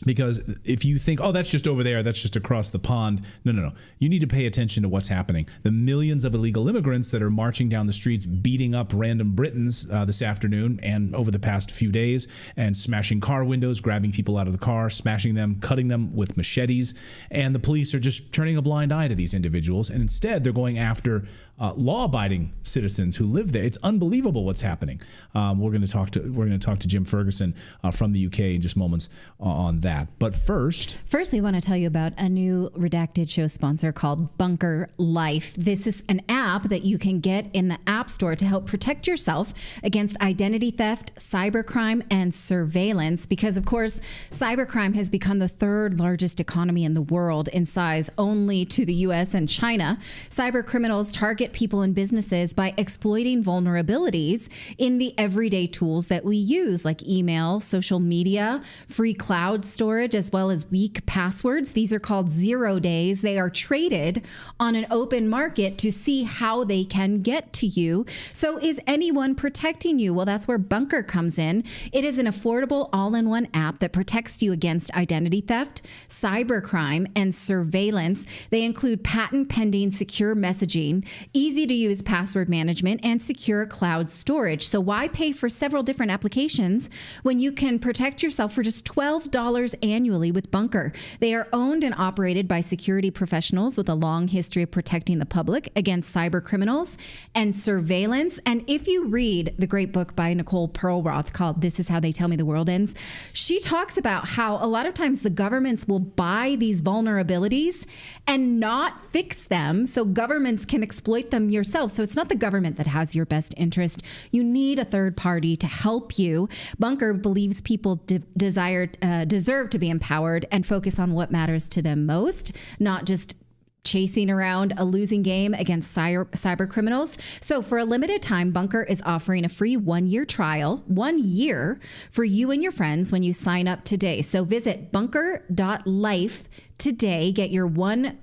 S1: Because if you think, oh, that's just over there, that's just across the pond. No. You need to pay attention to what's happening. The millions of illegal immigrants that are marching down the streets, beating up random Britons this afternoon and over the past few days, and smashing car windows, grabbing people out of the car, smashing them, cutting them with machetes. And the police are just turning a blind eye to these individuals. And instead, they're going after law-abiding citizens who live there. It's unbelievable what's happening. We're going to talk to Jim Ferguson from the UK in just moments on that. But first,
S2: we want to tell you about a new Redacted show sponsor called Bunker Life. This is an app that you can get in the App Store to help protect yourself against identity theft, cybercrime, and surveillance. Because, of course, cybercrime has become the third largest economy in the world in size, only to the U.S. and China. Cyber criminals target people and businesses by exploiting vulnerabilities in the everyday tools that we use, like email, social media, free cloud storage, as well as weak passwords. These are called 0 days. They are traded on an open market to see how they can get to you. So is anyone protecting you? Well, that's where Bunker comes in. It is an affordable all-in-one app that protects you against identity theft, cybercrime, and surveillance. They include patent-pending secure messaging, easy-to-use password management, and secure cloud storage. So why pay for several different applications when you can protect yourself for just $12 annually with Bunker? They are owned and operated by security professionals with a long history of protecting the public against cyber criminals and surveillance. And if you read the great book by Nicole Perlroth called This Is How They Tell Me the World Ends, she talks about how a lot of times the governments will buy these vulnerabilities and not fix them so governments can exploit them yourself. So it's not the government that has your best interest. You need a third party to help you. Bunker believes people deserve to be empowered and focus on what matters to them most, not just chasing around a losing game against cyber criminals. So for a limited time, Bunker is offering a free 1-year trial, 1 year for you and your friends when you sign up today. So visit bunker.life today. Get your 1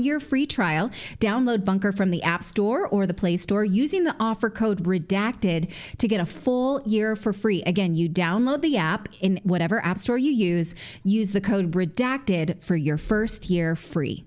S2: year free trial. Download Bunker from the App Store or the Play Store using the offer code Redacted to get a full year for free. Again, you download the app in whatever app store you use the code Redacted for your first year free.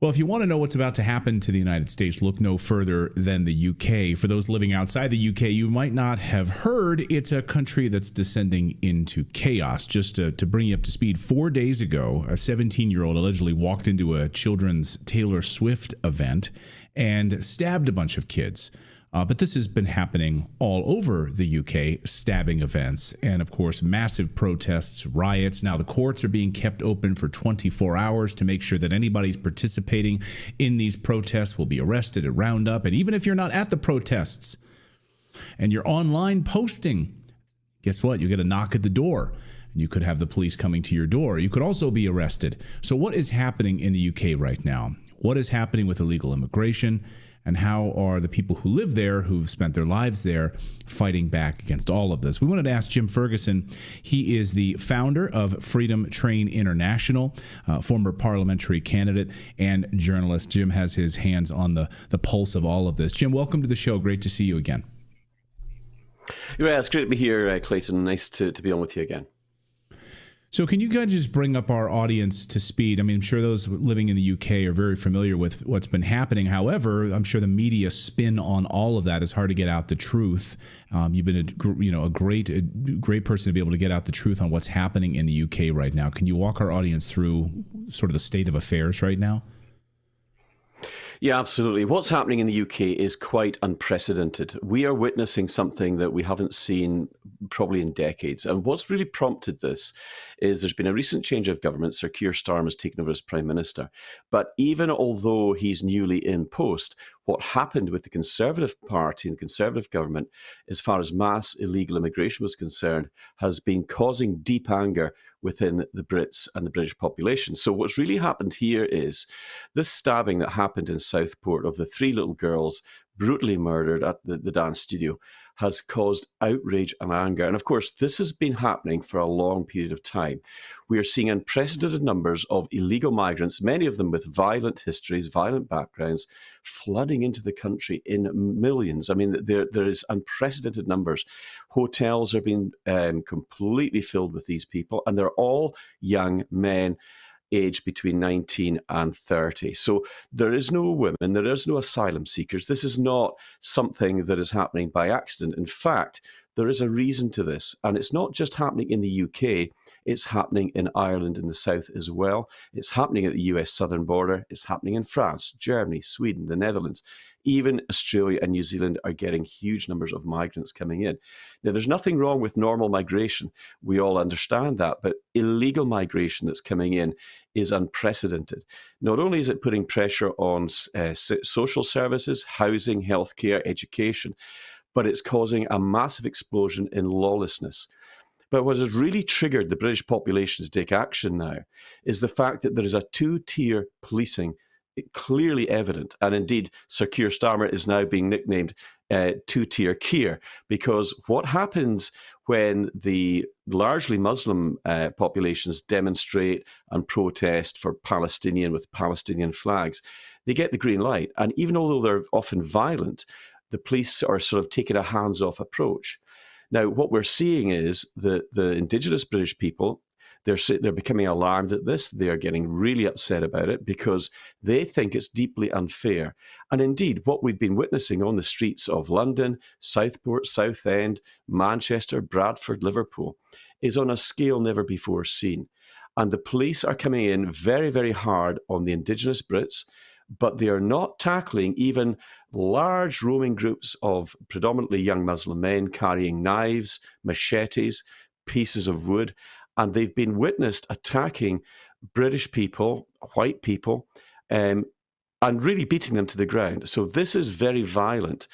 S1: Well, if you want to know what's about to happen to the United States, look no further than the UK. For those living outside the UK, you might not have heard it's a country that's descending into chaos. Just to bring you up to speed, 4 days ago, a 17-year-old allegedly walked into a children's Taylor Swift event and stabbed a bunch of kids. But this has been happening all over the UK, stabbing events, and of course, massive protests, riots. Now the courts are being kept open for 24 hours to make sure that anybody's participating in these protests will be arrested and round up. And even if you're not at the protests and you're online posting, guess what? You get a knock at the door. You could have the police coming to your door. You could also be arrested. So what is happening in the UK right now? What is happening with illegal immigration? And how are the people who live there, who've spent their lives there, fighting back against all of this? We wanted to ask Jim Ferguson. He is the founder of Freedom Train International, former parliamentary candidate and journalist. Jim has his hands on the pulse of all of this. Jim, welcome to the show. Great to see you again.
S12: Yeah, it's great to be here, Clayton. Nice to be on with you again.
S1: So can you guys just bring up our audience to speed? I mean, I'm sure those living in the UK are very familiar with what's been happening. However, I'm sure the media spin on all of that is hard to get out the truth. You've been a great person to be able to get out the truth on what's happening in the UK right now. Can you walk our audience through sort of the state of affairs right now?
S12: Yeah, absolutely. What's happening in the UK is quite unprecedented. We are witnessing something that we haven't seen probably in decades. And what's really prompted this is there's been a recent change of government. Sir Keir Starmer has taken over as Prime Minister. But even although he's newly in post, what happened with the Conservative Party and the Conservative government, as far as mass illegal immigration was concerned, has been causing deep anger within the Brits and the British population. So what's really happened here is this stabbing that happened in Southport of the 3 little girls brutally murdered at the dance studio has caused outrage and anger. And of course, this has been happening for a long period of time. We are seeing unprecedented numbers of illegal migrants, many of them with violent histories, violent backgrounds, flooding into the country in millions. I mean, there is unprecedented numbers. Hotels are being completely filled with these people, and they're all young men aged between 19 and 30. So there is no women, there is no asylum seekers. This is not something that is happening by accident. In fact, there is a reason to this, and it's not just happening in the UK, it's happening in Ireland in the south as well. It's happening at the US southern border. It's happening in France, Germany, Sweden, the Netherlands. Even Australia and New Zealand are getting huge numbers of migrants coming in. Now, there's nothing wrong with normal migration. We all understand that, but illegal migration that's coming in is unprecedented. Not only is it putting pressure on social services, housing, healthcare, education, but it's causing a massive explosion in lawlessness. But what has really triggered the British population to take action now is the fact that there is a 2-tier policing clearly evident. And indeed, Sir Keir Starmer is now being nicknamed 2-tier Keir, because what happens when the largely Muslim populations demonstrate and protest for Palestinian with Palestinian flags, they get the green light. And even although they're often violent, the police are sort of taking a hands-off approach. Now, what we're seeing is that the indigenous British people, they're becoming alarmed at this. They are getting really upset about it because they think it's deeply unfair. And indeed, what we've been witnessing on the streets of London, Southport, Southend, Manchester, Bradford, Liverpool, is on a scale never before seen. And the police are coming in very, very hard on the indigenous Brits, but they are not tackling even large roaming groups of predominantly young Muslim men carrying knives, machetes, pieces of wood, and they've been witnessed attacking British people, white people, and really beating them to the ground. So this is very violent.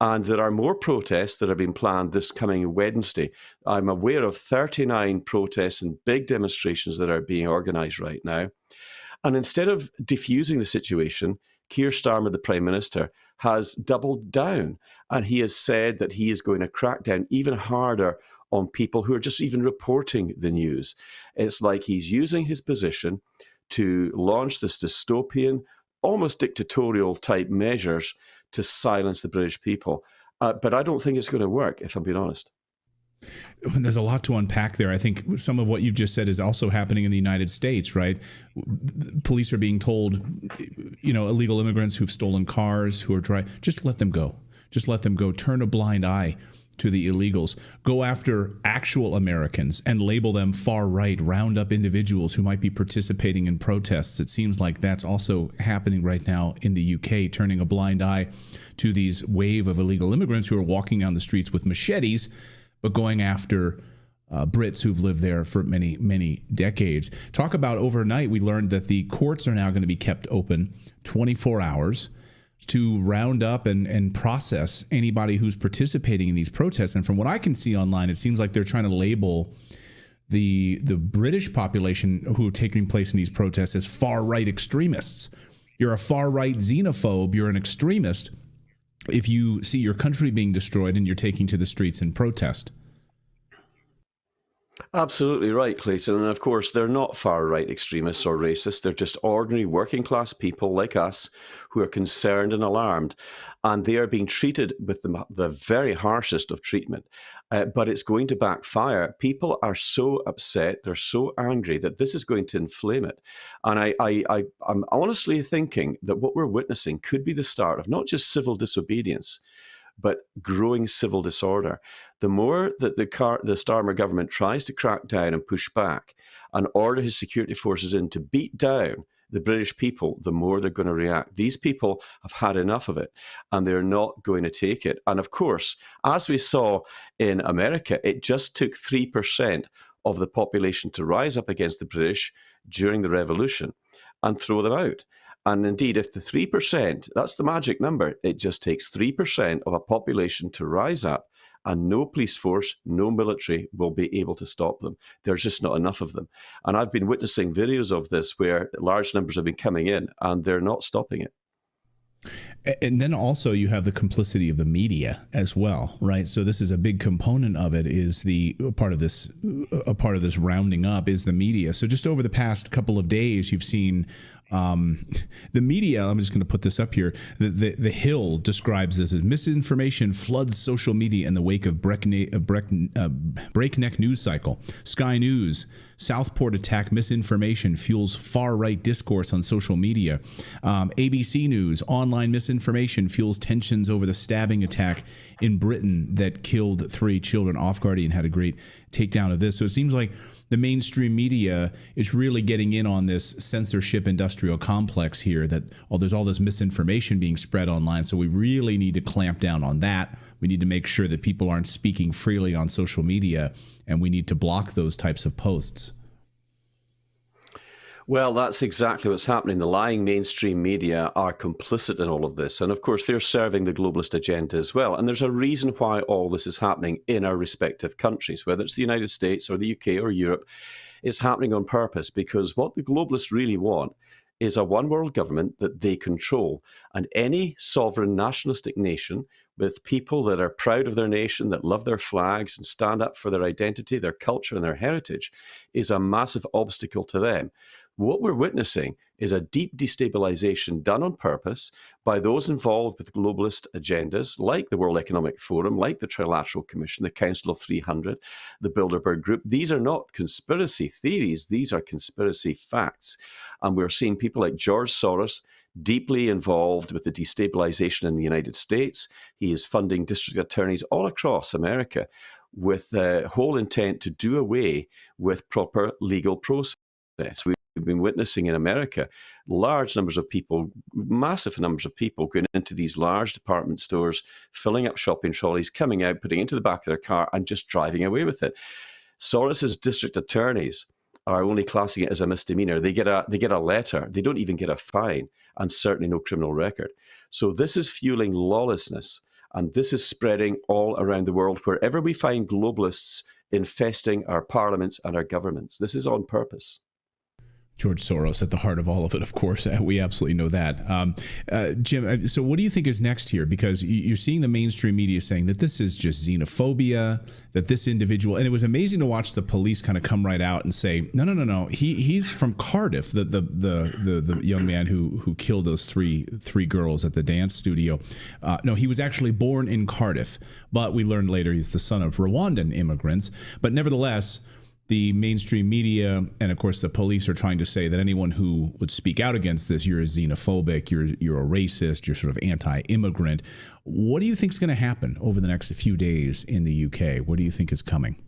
S12: And there are more protests that have been planned this coming Wednesday. I'm aware of 39 protests and big demonstrations that are being organised right now. And instead of diffusing the situation, Keir Starmer, the Prime Minister, has doubled down. And he has said that he is going to crack down even harder on people who are just even reporting the news. It's like he's using his position to launch this dystopian, almost dictatorial type measures to silence the British people. But I don't think it's going to work, if I'm being honest.
S1: There's a lot to unpack there. I think some of what you've just said is also happening in the United States, right? Police are being told, illegal immigrants who've stolen cars, who are driving, just let them go. Just let them go. Turn a blind eye to the illegals. Go after actual Americans and label them far right. Round up individuals who might be participating in protests. It seems like that's also happening right now in the UK, turning a blind eye to these wave of illegal immigrants who are walking down the streets with machetes, but going after Brits who've lived there for many, many decades. Talk about overnight, we learned that the courts are now going to be kept open 24 hours to round up and process anybody who's participating in these protests. And from what I can see online, it seems like they're trying to label the British population who are taking place in these protests as far-right extremists. You're a far-right xenophobe. You're an extremist if you see your country being destroyed and you're taking to the streets in protest.
S12: Absolutely right, Clayton. And of course, they're not far-right extremists or racists. They're just ordinary working-class people like us who are concerned and alarmed. And they are being treated with the very harshest of treatment. But it's going to backfire. People are so upset, they're so angry that this is going to inflame it. And I'm honestly thinking that what we're witnessing could be the start of not just civil disobedience, but growing civil disorder. The more that the Starmer government tries to crack down and push back and order his security forces in to beat down the British people, the more they're going to react. These people have had enough of it, and they're not going to take it. And of course, as we saw in America, it just took 3% of the population to rise up against the British during the Revolution and throw them out. And indeed, if the 3%, that's the magic number, it just takes 3% of a population to rise up, and no police force, no military will be able to stop them. There's just not enough of them. And I've been witnessing videos of this where large numbers have been coming in, and they're not stopping it.
S1: And then also you have the complicity of the media as well, right? So this is a big component of it. Is a part of this rounding up is the media. So just over the past couple of days, you've seen the media. I'm just going to put this up here. The Hill describes this as misinformation floods social media in the wake of breakneck news cycle. Sky News, Southport attack misinformation fuels far-right discourse on social media. ABC News, online misinformation fuels tensions over the stabbing attack in Britain that killed 3 children. Off Guardian had a great takedown of this. So it seems like the mainstream media is really getting in on this censorship industrial complex here, that there's all this misinformation being spread online. So we really need to clamp down on that. We need to make sure that people aren't speaking freely on social media, and we need to block those types of posts.
S12: Well, that's exactly what's happening. The lying mainstream media are complicit in all of this. And of course, they're serving the globalist agenda as well. And there's a reason why all this is happening in our respective countries, whether it's the United States or the UK or Europe. It's happening on purpose, because what the globalists really want is a one world government that they control. And any sovereign nationalistic nation with people that are proud of their nation, that love their flags and stand up for their identity, their culture and their heritage is a massive obstacle to them. What we're witnessing is a deep destabilization done on purpose by those involved with globalist agendas like the World Economic Forum, like the Trilateral Commission, the Council of 300, the Bilderberg Group. These are not conspiracy theories. These are conspiracy facts. And we're seeing people like George Soros deeply involved with the destabilization in the United States. He is funding district attorneys all across America with the whole intent to do away with proper legal process. We've been witnessing in America large numbers of people, massive numbers of people going into these large department stores, filling up shopping trolleys, coming out, putting it into the back of their car and just driving away with it. Soros's district attorneys are only classing it as a misdemeanor. They get a letter. They don't even get a fine, and certainly no criminal record. So this is fueling lawlessness. And this is spreading all around the world wherever we find globalists infesting our parliaments and our governments. This is on purpose.
S1: George Soros at the heart of all of it, of course. We absolutely know that. Jim, so what do you think is next here? Because you're seeing the mainstream media saying that this is just xenophobia, that this individual, and it was amazing to watch the police kind of come right out and say, no, he's from Cardiff, the young man who killed those three girls at the dance studio. No, he was actually born in Cardiff, but we learned later he's the son of Rwandan immigrants. But nevertheless, the mainstream media and, of course, the police are trying to say that anyone who would speak out against this, you're a xenophobic, you're a racist, you're sort of anti-immigrant. What do you think is going to happen over the next few days in the UK? What do you think is coming?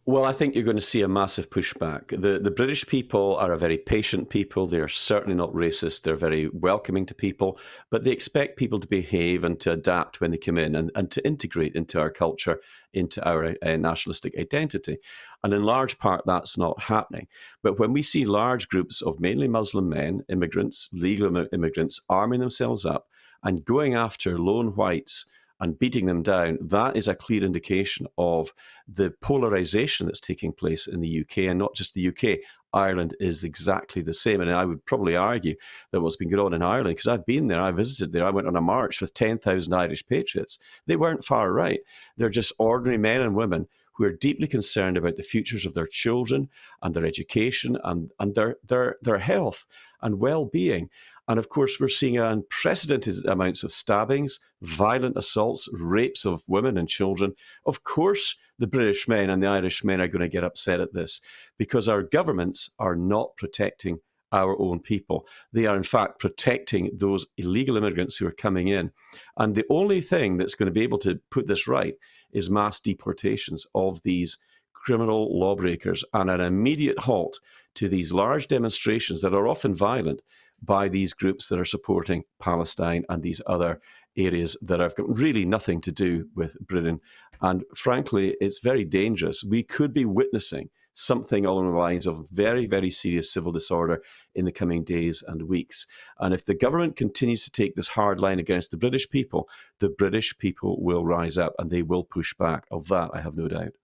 S12: Well, I think you're going to see a massive pushback. The British people are a very patient people. They are certainly not racist. They're very welcoming to people, but they expect people to behave and to adapt when they come in and to integrate into our culture, into our nationalistic identity. And in large part, that's not happening. But when we see large groups of mainly Muslim men, immigrants, legal immigrants, arming themselves up and going after lone whites and beating them down, that is a clear indication of the polarization that's taking place in the UK, and not just the UK. Ireland is exactly the same. And I would probably argue that what's been going on in Ireland, because I've been there, I visited there, I went on a march with 10,000 Irish patriots. They weren't far right. They're just ordinary men and women who are deeply concerned about the futures of their children and their education and their health and well-being. And of course, we're seeing unprecedented amounts of stabbings, violent assaults, rapes of women and children. Of course, the British men and the Irish men are going to get upset at this because our governments are not protecting our own people. They are, in fact, protecting those illegal immigrants who are coming in. And the only thing that's going to be able to put this right is mass deportations of these criminal lawbreakers and an immediate halt to these large demonstrations that are often violent by these groups that are supporting Palestine and these other areas that have got really nothing to do with Britain. And frankly, it's very dangerous. We could be witnessing something along the lines of very, very serious civil disorder in the coming days and weeks. And if the government continues to take this hard line against the British people will rise up and they will push back. Of that, I have no doubt.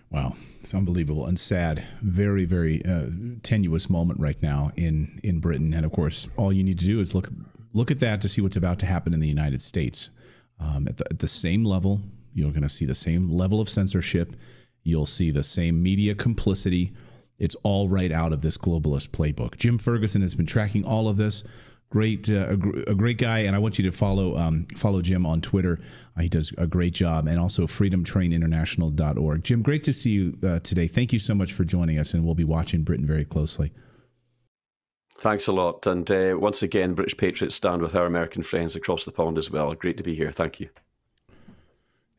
S1: Wow, it's unbelievable and sad. Very, very tenuous moment right now in Britain. And of course, all you need to do is look at that to see what's about to happen in the United States. At the same level, you're going to see the same level of censorship. You'll see the same media complicity. It's all right out of this globalist playbook. Jim Ferguson has been tracking all of this. A great guy, and I want you to follow Jim on Twitter. He does a great job, and also freedomtraininternational.org. Jim, great to see you today. Thank you so much for joining us, and we'll be watching Britain very closely.
S12: Thanks a lot, and once again, British Patriots stand with our American friends across the pond as well. Great to be here. Thank you.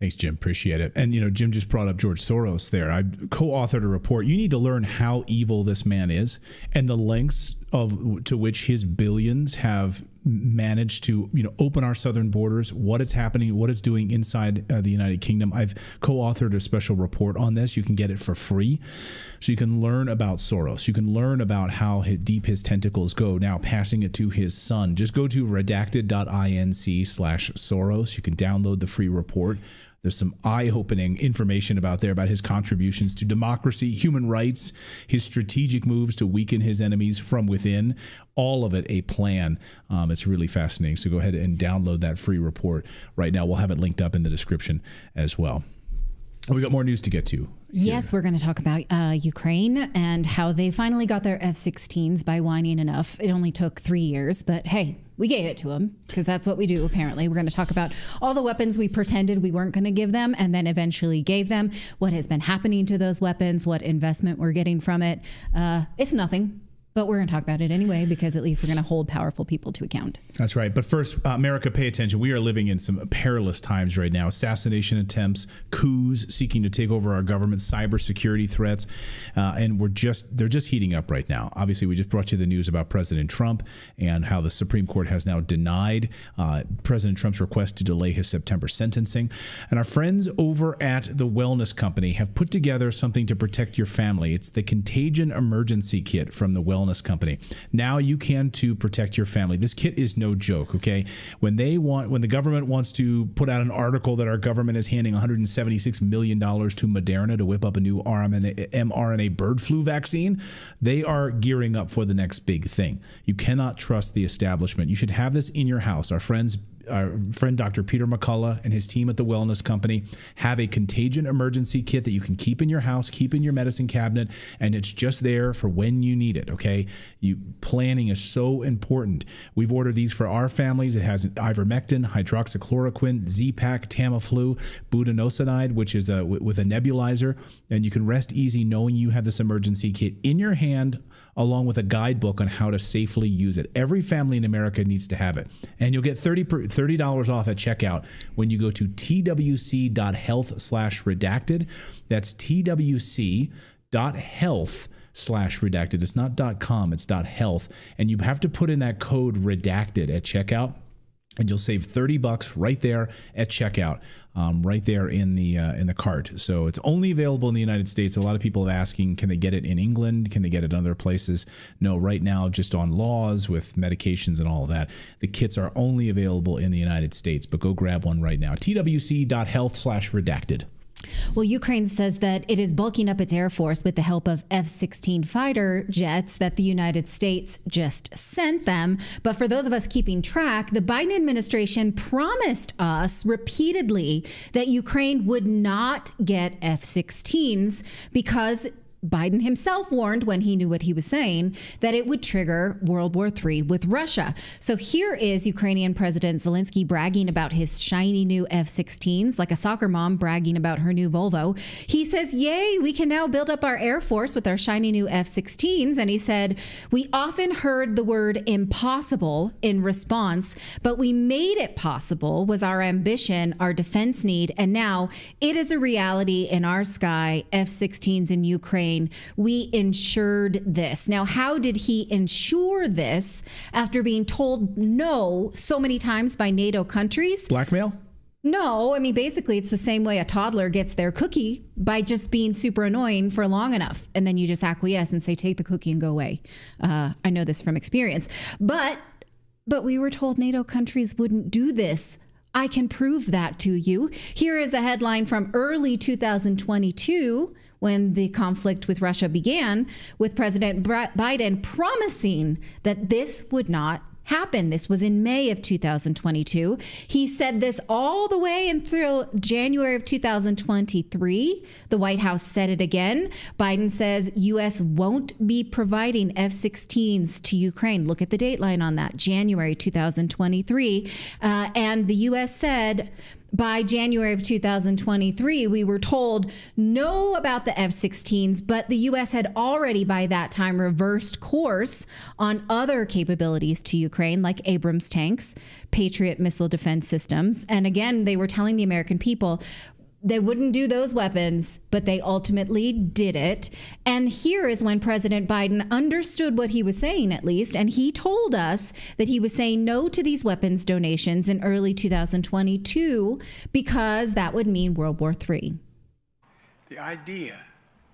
S1: Thanks, Jim. Appreciate it. And, Jim just brought up George Soros there. I co-authored a report. You need to learn how evil this man is and the lengths to which his billions have managed to, open our southern borders, what it's happening, what it's doing inside the United Kingdom. I've co-authored a special report on this. You can get it for free. So you can learn about Soros. You can learn about how deep his tentacles go, now passing it to his son. Just go to redacted.inc/Soros. You can download the free report. There's some eye-opening information about his contributions to democracy, human rights, his strategic moves to weaken his enemies from within, all of it a plan. It's really fascinating. So go ahead and download that free report right now. We'll have it linked up in the description as well. We got more news to get to.
S2: Yes, we're going to talk about Ukraine and how they finally got their F-16s by whining enough. It only took 3 years, but hey, we gave it to them because that's what we do, apparently. We're going to talk about all the weapons we pretended we weren't going to give them and then eventually gave them, what has been happening to those weapons, what investment we're getting from it. It's nothing. But we're going to talk about it anyway, because at least we're going to hold powerful people to account.
S1: That's right. But first, America, pay attention. We are living in some perilous times right now. Assassination attempts, coups seeking to take over our government, cybersecurity threats. And they're just heating up right now. Obviously, we just brought you the news about President Trump and how the Supreme Court has now denied President Trump's request to delay his September sentencing. And our friends over at the Wellness Company have put together something to protect your family. It's the Contagion Emergency Kit from the Wellness Wellness Company. Now you can too protect your family. This kit is no joke, okay? When the government wants to put out an article that our government is handing $176 million to Moderna to whip up a new mRNA bird flu vaccine, they are gearing up for the next big thing. You cannot trust the establishment. You should have this in your house. Our friend Dr. Peter McCullough and his team at the Wellness Company have a contagion emergency kit that you can keep in your house, keep in your medicine cabinet, and it's just there for when you need it, okay? Planning is so important. We've ordered these for our families. It has ivermectin, hydroxychloroquine, Z-Pak, Tamiflu, budesonide, which is with a nebulizer, and you can rest easy knowing you have this emergency kit in your hand, along with a guidebook on how to safely use it. Every family in America needs to have it. And you'll get $30 off at checkout when you go to twc.health/redacted. That's twc.health/redacted. It's not .com, it's .health. And you have to put in that code redacted at checkout, and you'll save $30 right there at checkout, right there in the cart. So it's only available in the United States. A lot of people are asking, can they get it in England? Can they get it in other places? No, right now, just on laws with medications and all of that, the kits are only available in the United States. But go grab one right now. twc.health/redacted.
S2: Well, Ukraine says that it is bulking up its Air Force with the help of F-16 fighter jets that the United States just sent them. But for those of us keeping track, the Biden administration promised us repeatedly that Ukraine would not get F-16s because Biden himself warned, when he knew what he was saying, that it would trigger World War III with Russia. So here is Ukrainian President Zelensky bragging about his shiny new F-16s, like a soccer mom bragging about her new Volvo. He says, yay, we can now build up our Air Force with our shiny new F-16s. And he said, we often heard the word impossible in response, but we made it possible, was our ambition, our defense need. And now it is a reality in our sky, F-16s in Ukraine. We ensured this. Now, how did he ensure this after being told no so many times by NATO countries?
S1: Blackmail?
S2: No, I mean, basically, it's the same way a toddler gets their cookie, by just being super annoying for long enough. And then you just acquiesce and say, take the cookie and go away. I know this from experience. But we were told NATO countries wouldn't do this. I can prove that to you. Here is a headline from early 2022, when the conflict with Russia began, with President Biden promising that this would not happen. This was in May of 2022. He said this all the way until January of 2023. The White House said it again. Biden says U.S. won't be providing F-16s to Ukraine. Look at the dateline on that, January 2023. And the U.S. said, by January of 2023, we were told no about the F-16s, but the U.S. had already by that time reversed course on other capabilities to Ukraine, like Abrams tanks, Patriot missile defense systems. And again, they were telling the American people they wouldn't do those weapons, but they ultimately did it. And here is when President Biden understood what he was saying, at least, and he told us that he was saying no to these weapons donations in early 2022 because that would mean World War III.
S13: The idea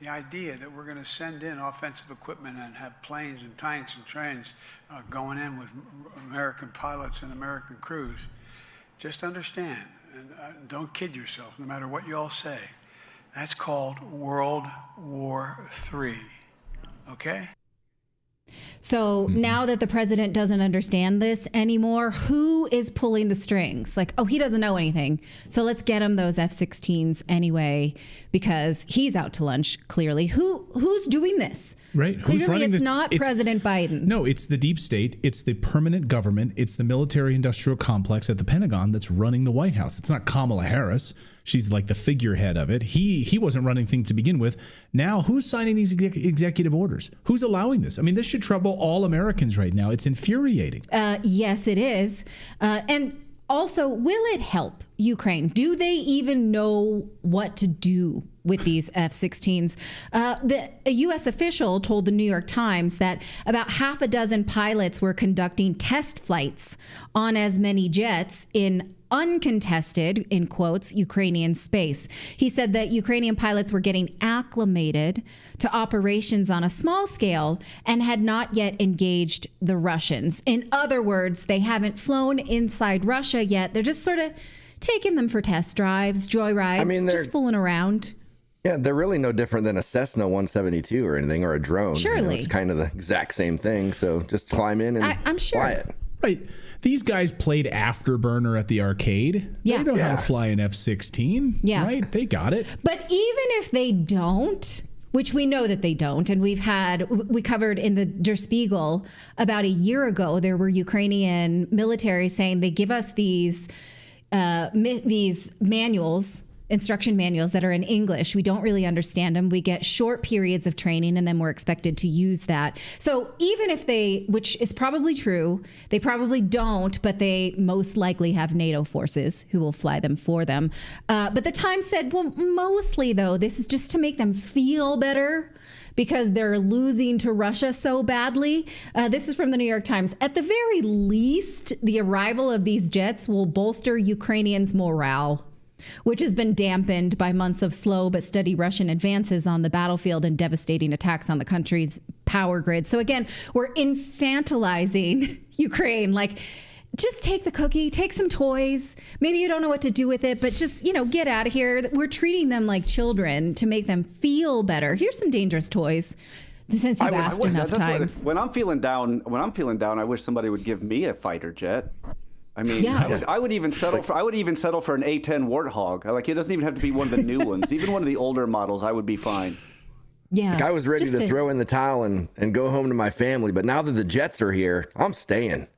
S13: that we're going to send in offensive equipment and have planes and tanks and trains going in with American pilots and American crews, just understand, and don't kid yourself, no matter what you all say, that's called World War III, okay?
S2: So now that the president doesn't understand this anymore, who is pulling the strings? Like, oh, he doesn't know anything, so let's get him those F-16s anyway, because he's out to lunch, clearly. Who's doing this?
S1: Right.
S2: Clearly,
S1: Who's running
S2: it's
S1: this?
S2: not President Biden.
S1: No, it's the deep state. It's the permanent government. It's the military-industrial complex at the Pentagon that's running the White House. It's not Kamala Harris. She's like the figurehead of it. He wasn't running things to begin with. Now, who's signing these executive orders? Who's allowing this? I mean, this should trouble all Americans right now. It's infuriating.
S2: Yes, it is. And also, will it help? Ukraine. Do they even know what to do with these F-16s? A U.S. official told the New York Times that about half a dozen pilots were conducting test flights on as many jets in uncontested, in quotes, Ukrainian space. He said that Ukrainian pilots were getting acclimated to operations on a small scale and had not yet engaged the Russians. In other words, they haven't flown inside Russia yet. They're just sort of taking them for test drives, joyrides, just fooling around.
S14: Yeah, they're really no different than a Cessna 172 or anything, or a drone.
S2: Surely.
S14: It's kind of the exact same thing. So just climb in and
S2: I'm sure.
S14: fly it.
S1: Right. These guys played Afterburner at the arcade.
S2: Yeah.
S1: They know how to fly an F-16.
S2: Yeah.
S1: Right? They got it.
S2: But even if they don't, which we know that they don't, and we covered in the Der Spiegel about a year ago, there were Ukrainian military saying they give us these manuals, instruction manuals that are in English. We don't really understand them. We get short periods of training and then we're expected to use that. So even if which is probably true, they probably don't, but they most likely have NATO forces who will fly them for them. But the Times said, well, mostly though, this is just to make them feel better because they're losing to Russia so badly. This is from the New York Times. At the very least, the arrival of these jets will bolster Ukrainians' morale, which has been dampened by months of slow but steady Russian advances on the battlefield and devastating attacks on the country's power grid. So again, we're infantilizing Ukraine. Like, just take the cookie, take some toys. Maybe you don't know what to do with it, but just, get out of here. We're treating them like children to make them feel better. Here's some dangerous toys. Since you've asked enough times.
S5: When I'm feeling down, I wish somebody would give me a fighter jet. I mean,
S2: yeah.
S5: I would even settle for an A-10 Warthog. Like, it doesn't even have to be one of the new ones. Even one of the older models, I would be fine.
S2: Yeah.
S14: Like, I was ready to throw in the towel and go home to my family, but now that the jets are here, I'm staying.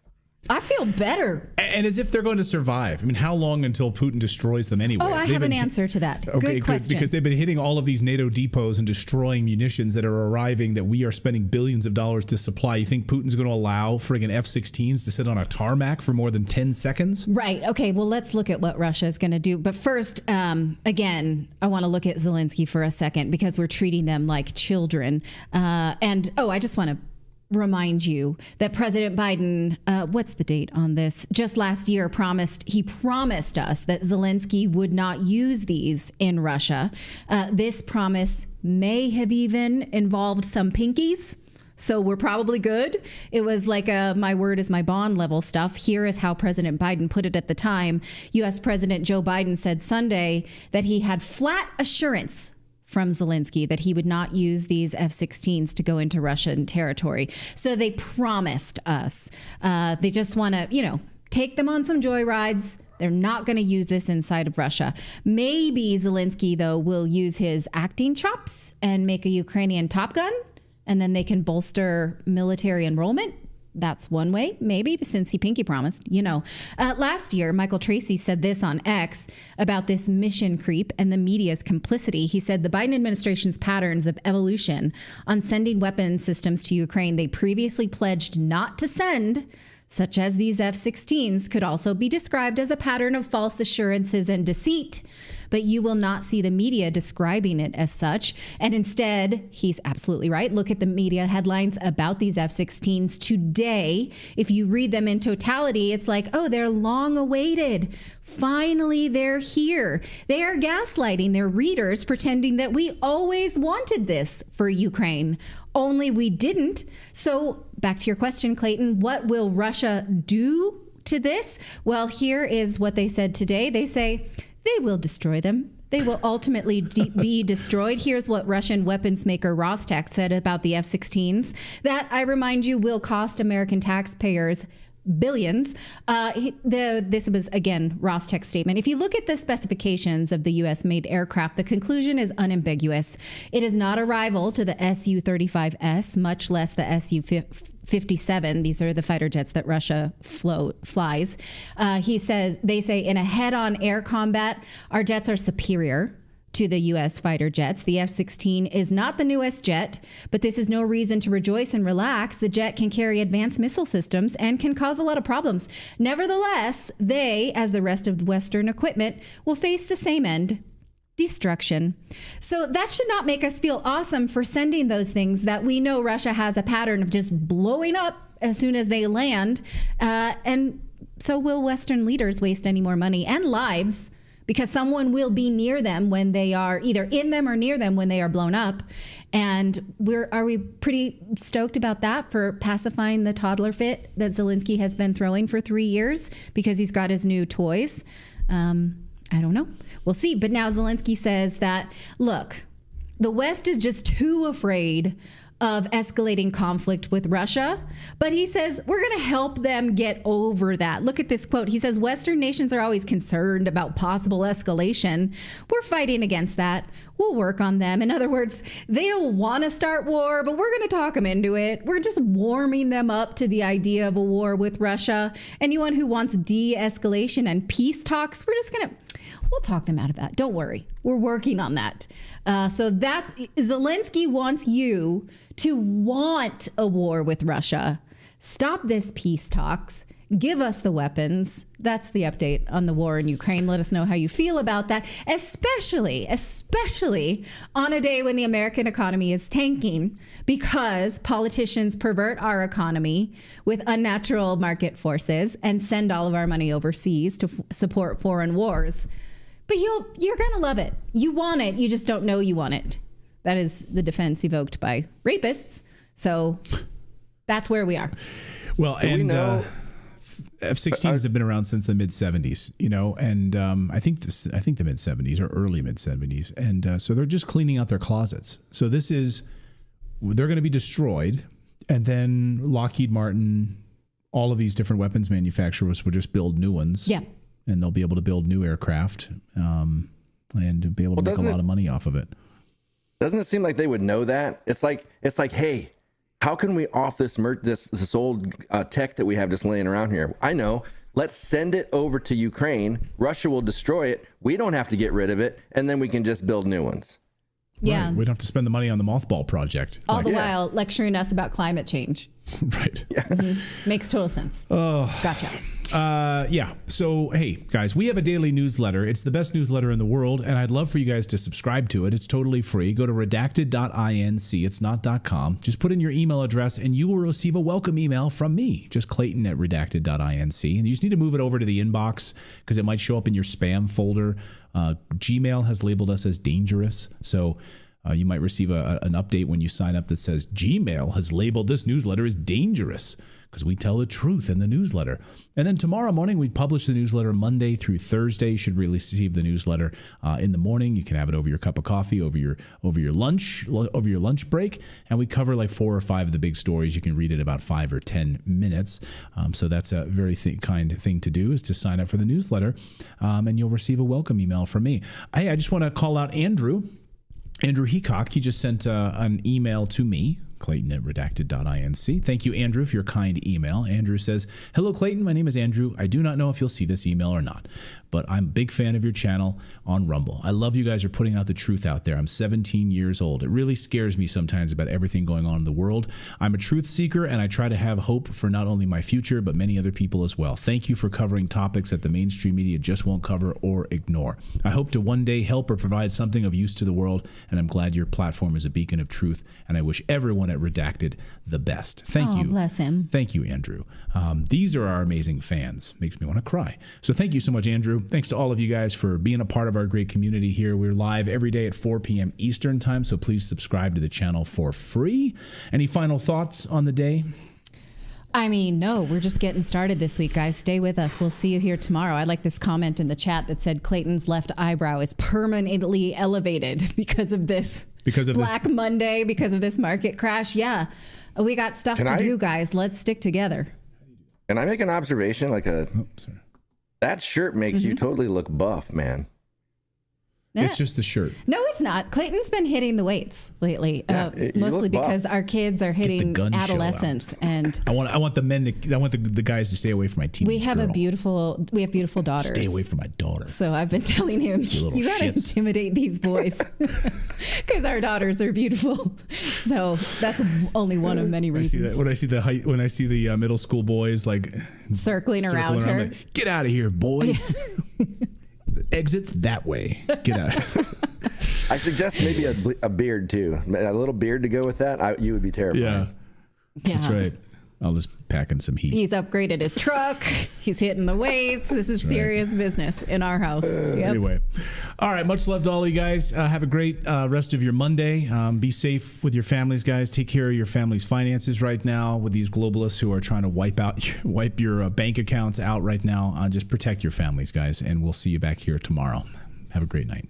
S2: I feel better.
S1: And as if they're going to survive. I mean, how long until Putin destroys them anyway?
S2: Oh, I have an answer to that.
S1: Okay,
S2: good question.
S1: Because they've been hitting all of these NATO depots and destroying munitions that are arriving that we are spending billions of dollars to supply. You think Putin's going to allow friggin' F-16s to sit on a tarmac for more than 10 seconds?
S2: Right. Okay, well, let's look at what Russia is going to do. But first, again, I want to look at Zelensky for a second because we're treating them like children. I just want to remind you that President Biden, what's the date on this? Just last year promised us that Zelensky would not use these in Russia. This promise may have even involved some pinkies. So we're probably good. It was like my word is my bond level stuff. Here is how President Biden put it at the time. U.S. President Joe Biden said Sunday that he had flat assurance from Zelensky that he would not use these F-16s to go into Russian territory. So they promised us. They just want to, take them on some joyrides. They're not going to use this inside of Russia. Maybe Zelensky, though, will use his acting chops and make a Ukrainian Top Gun, and then they can bolster military enrollment. That's one way, maybe, since he pinky promised, Last year, Michael Tracy said this on X about this mission creep and the media's complicity. He said the Biden administration's patterns of evolution on sending weapons systems to Ukraine they previously pledged not to send, such as these F-16s, could also be described as a pattern of false assurances and deceit. But you will not see the media describing it as such. And instead, he's absolutely right. Look at the media headlines about these F-16s today. If you read them in totality, it's like, oh, they're long awaited. Finally, they're here. They are gaslighting their readers, pretending that we always wanted this for Ukraine. Only we didn't. So back to your question, Clayton, what will Russia do to this? Well, here is what they said today. They say they will destroy them. They will ultimately be destroyed. Here's what Russian weapons maker Rostec said about the F-16s. That, I remind you, will cost American taxpayers billions. This was, again, Rostec's statement. If you look at the specifications of the U.S.-made aircraft, the conclusion is unambiguous. It is not a rival to the Su-35S, much less the Su-57. These are the fighter jets that Russia flies. They say in a head-on air combat, our jets are superior. to the U.S. fighter jets. The F-16 is not the newest jet, but this is no reason to rejoice and relax. The jet can carry advanced missile systems and can cause a lot of problems. Nevertheless, they, as the rest of the Western equipment, will face the same end: destruction. So that should not make us feel awesome for sending those things that we know Russia has a pattern of just blowing up as soon as they land. And so will Western leaders waste any more money and lives, because someone will be near them when they are either in them or near them when they are blown up. And are we pretty stoked about that, for pacifying the toddler fit that Zelensky has been throwing for 3 years because he's got his new toys? I don't know. We'll see. But now Zelensky says that, look, the West is just too afraid of escalating conflict with Russia. But he says we're going to help them get over that. Look at this quote. He says, Western nations are always concerned about possible escalation. We're fighting against that. We'll work on them. In other words, they don't want to start war, but we're going to talk them into it. We're just warming them up to the idea of a war with Russia. Anyone who wants de-escalation and peace talks, we'll talk them out of that. Don't worry. We're working on that. So that's Zelensky wants you to want a war with Russia. Stop this peace talks. Give us the weapons. That's the update on the war in Ukraine. Let us know how you feel about that, especially on a day when the American economy is tanking because politicians pervert our economy with unnatural market forces and send all of our money overseas to support foreign wars. But you're going to love it. You want it. You just don't know you want it. That is the defense evoked by rapists. So that's where we are.
S1: Well, and F-16s have been around since the mid-'70s, and I think the mid-'70s or early mid-'70s. And so they're just cleaning out their closets. So they're going to be destroyed. And then Lockheed Martin, all of these different weapons manufacturers will just build new ones. Yeah. And they'll be able to build new aircraft and be able to make a lot of money off of it.
S14: Doesn't it seem like they would know that? It's like, hey, how can we off this old tech that we have just laying around here? I know. Let's send it over to Ukraine. Russia will destroy it. We don't have to get rid of it, and then we can just build new ones.
S2: Yeah,
S1: right. We don't have to spend the money on the mothball project.
S2: All the while lecturing us about climate change.
S1: Right.
S14: Yeah.
S2: Mm-hmm. Makes total sense.
S1: Oh,
S2: gotcha.
S1: Yeah. So, hey, guys, we have a daily newsletter. It's the best newsletter in the world, and I'd love for you guys to subscribe to it. It's totally free. Go to redacted.inc. It's not .com. Just put in your email address, and you will receive a welcome email from me, just Clayton at redacted.inc. And you just need to move it over to the inbox because it might show up in your spam folder. Gmail has labeled us as dangerous, so you might receive an update when you sign up that says Gmail has labeled this newsletter as dangerous, because we tell the truth in the newsletter. And then tomorrow morning, we publish the newsletter Monday through Thursday. You should receive the newsletter in the morning. You can have it over your cup of coffee, over your lunch break. And we cover like 4 or 5 of the big stories. You can read it in about 5 or 10 minutes. So that's a very kind thing to do, is to sign up for the newsletter. And you'll receive a welcome email from me. Hey, I just want to call out Andrew Heacock. He just sent an email to me, Clayton at redacted.inc. Thank you, Andrew, for your kind email. Andrew says, hello, Clayton. My name is Andrew. I do not know if you'll see this email or not, but I'm a big fan of your channel on Rumble. I love you guys are putting out the truth out there. I'm 17 years old. It really scares me sometimes about everything going on in the world. I'm a truth seeker, and I try to have hope for not only my future, but many other people as well. Thank you for covering topics that the mainstream media just won't cover or ignore. I hope to one day help or provide something of use to the world, and I'm glad your platform is a beacon of truth, and I wish everyone at Redacted the best. Thank you.
S2: Bless him.
S1: Thank you, Andrew. These are our amazing fans. Makes me want to cry. So thank you so much, Andrew. Thanks to all of you guys for being a part of our great community here. We're live every day at 4 p.m. Eastern time, so please subscribe to the channel for free. Any final thoughts on the day?
S2: I mean, no, we're just getting started this week, guys. Stay with us. We'll see you here tomorrow. I like this comment in the chat that said Clayton's left eyebrow is permanently elevated because of this Black Monday, because of this market crash. Yeah, we got stuff to do, guys. Let's stick together.
S14: Can I make an observation? That shirt makes you totally look buff, man.
S1: It's just the shirt.
S2: No, it's not. Clayton's been hitting the weights lately, mostly because our kids are hitting adolescence, and
S1: I want the men to, I want the guys to stay away from my teenage
S2: we have
S1: girl.
S2: we have beautiful daughters.
S1: Stay away from my daughter.
S2: So I've been telling him, you gotta intimidate these boys because our daughters are beautiful. So that's only one of many reasons.
S1: When I see the middle school boys like
S2: circling around her,
S1: like, get out of here, boys. Exits that way. Get out.
S14: I suggest maybe a beard too. A little beard to go with that. You would be terrified.
S1: Yeah. That's right. I'll just pack in some heat.
S2: He's upgraded his truck. He's hitting the weights. This is serious business in our house.
S1: Anyway. All right. Much love to all you guys. Have a great rest of your Monday. Be safe with your families, guys. Take care of your family's finances right now with these globalists who are trying to wipe your bank accounts out right now. Just protect your families, guys. And we'll see you back here tomorrow. Have a great night.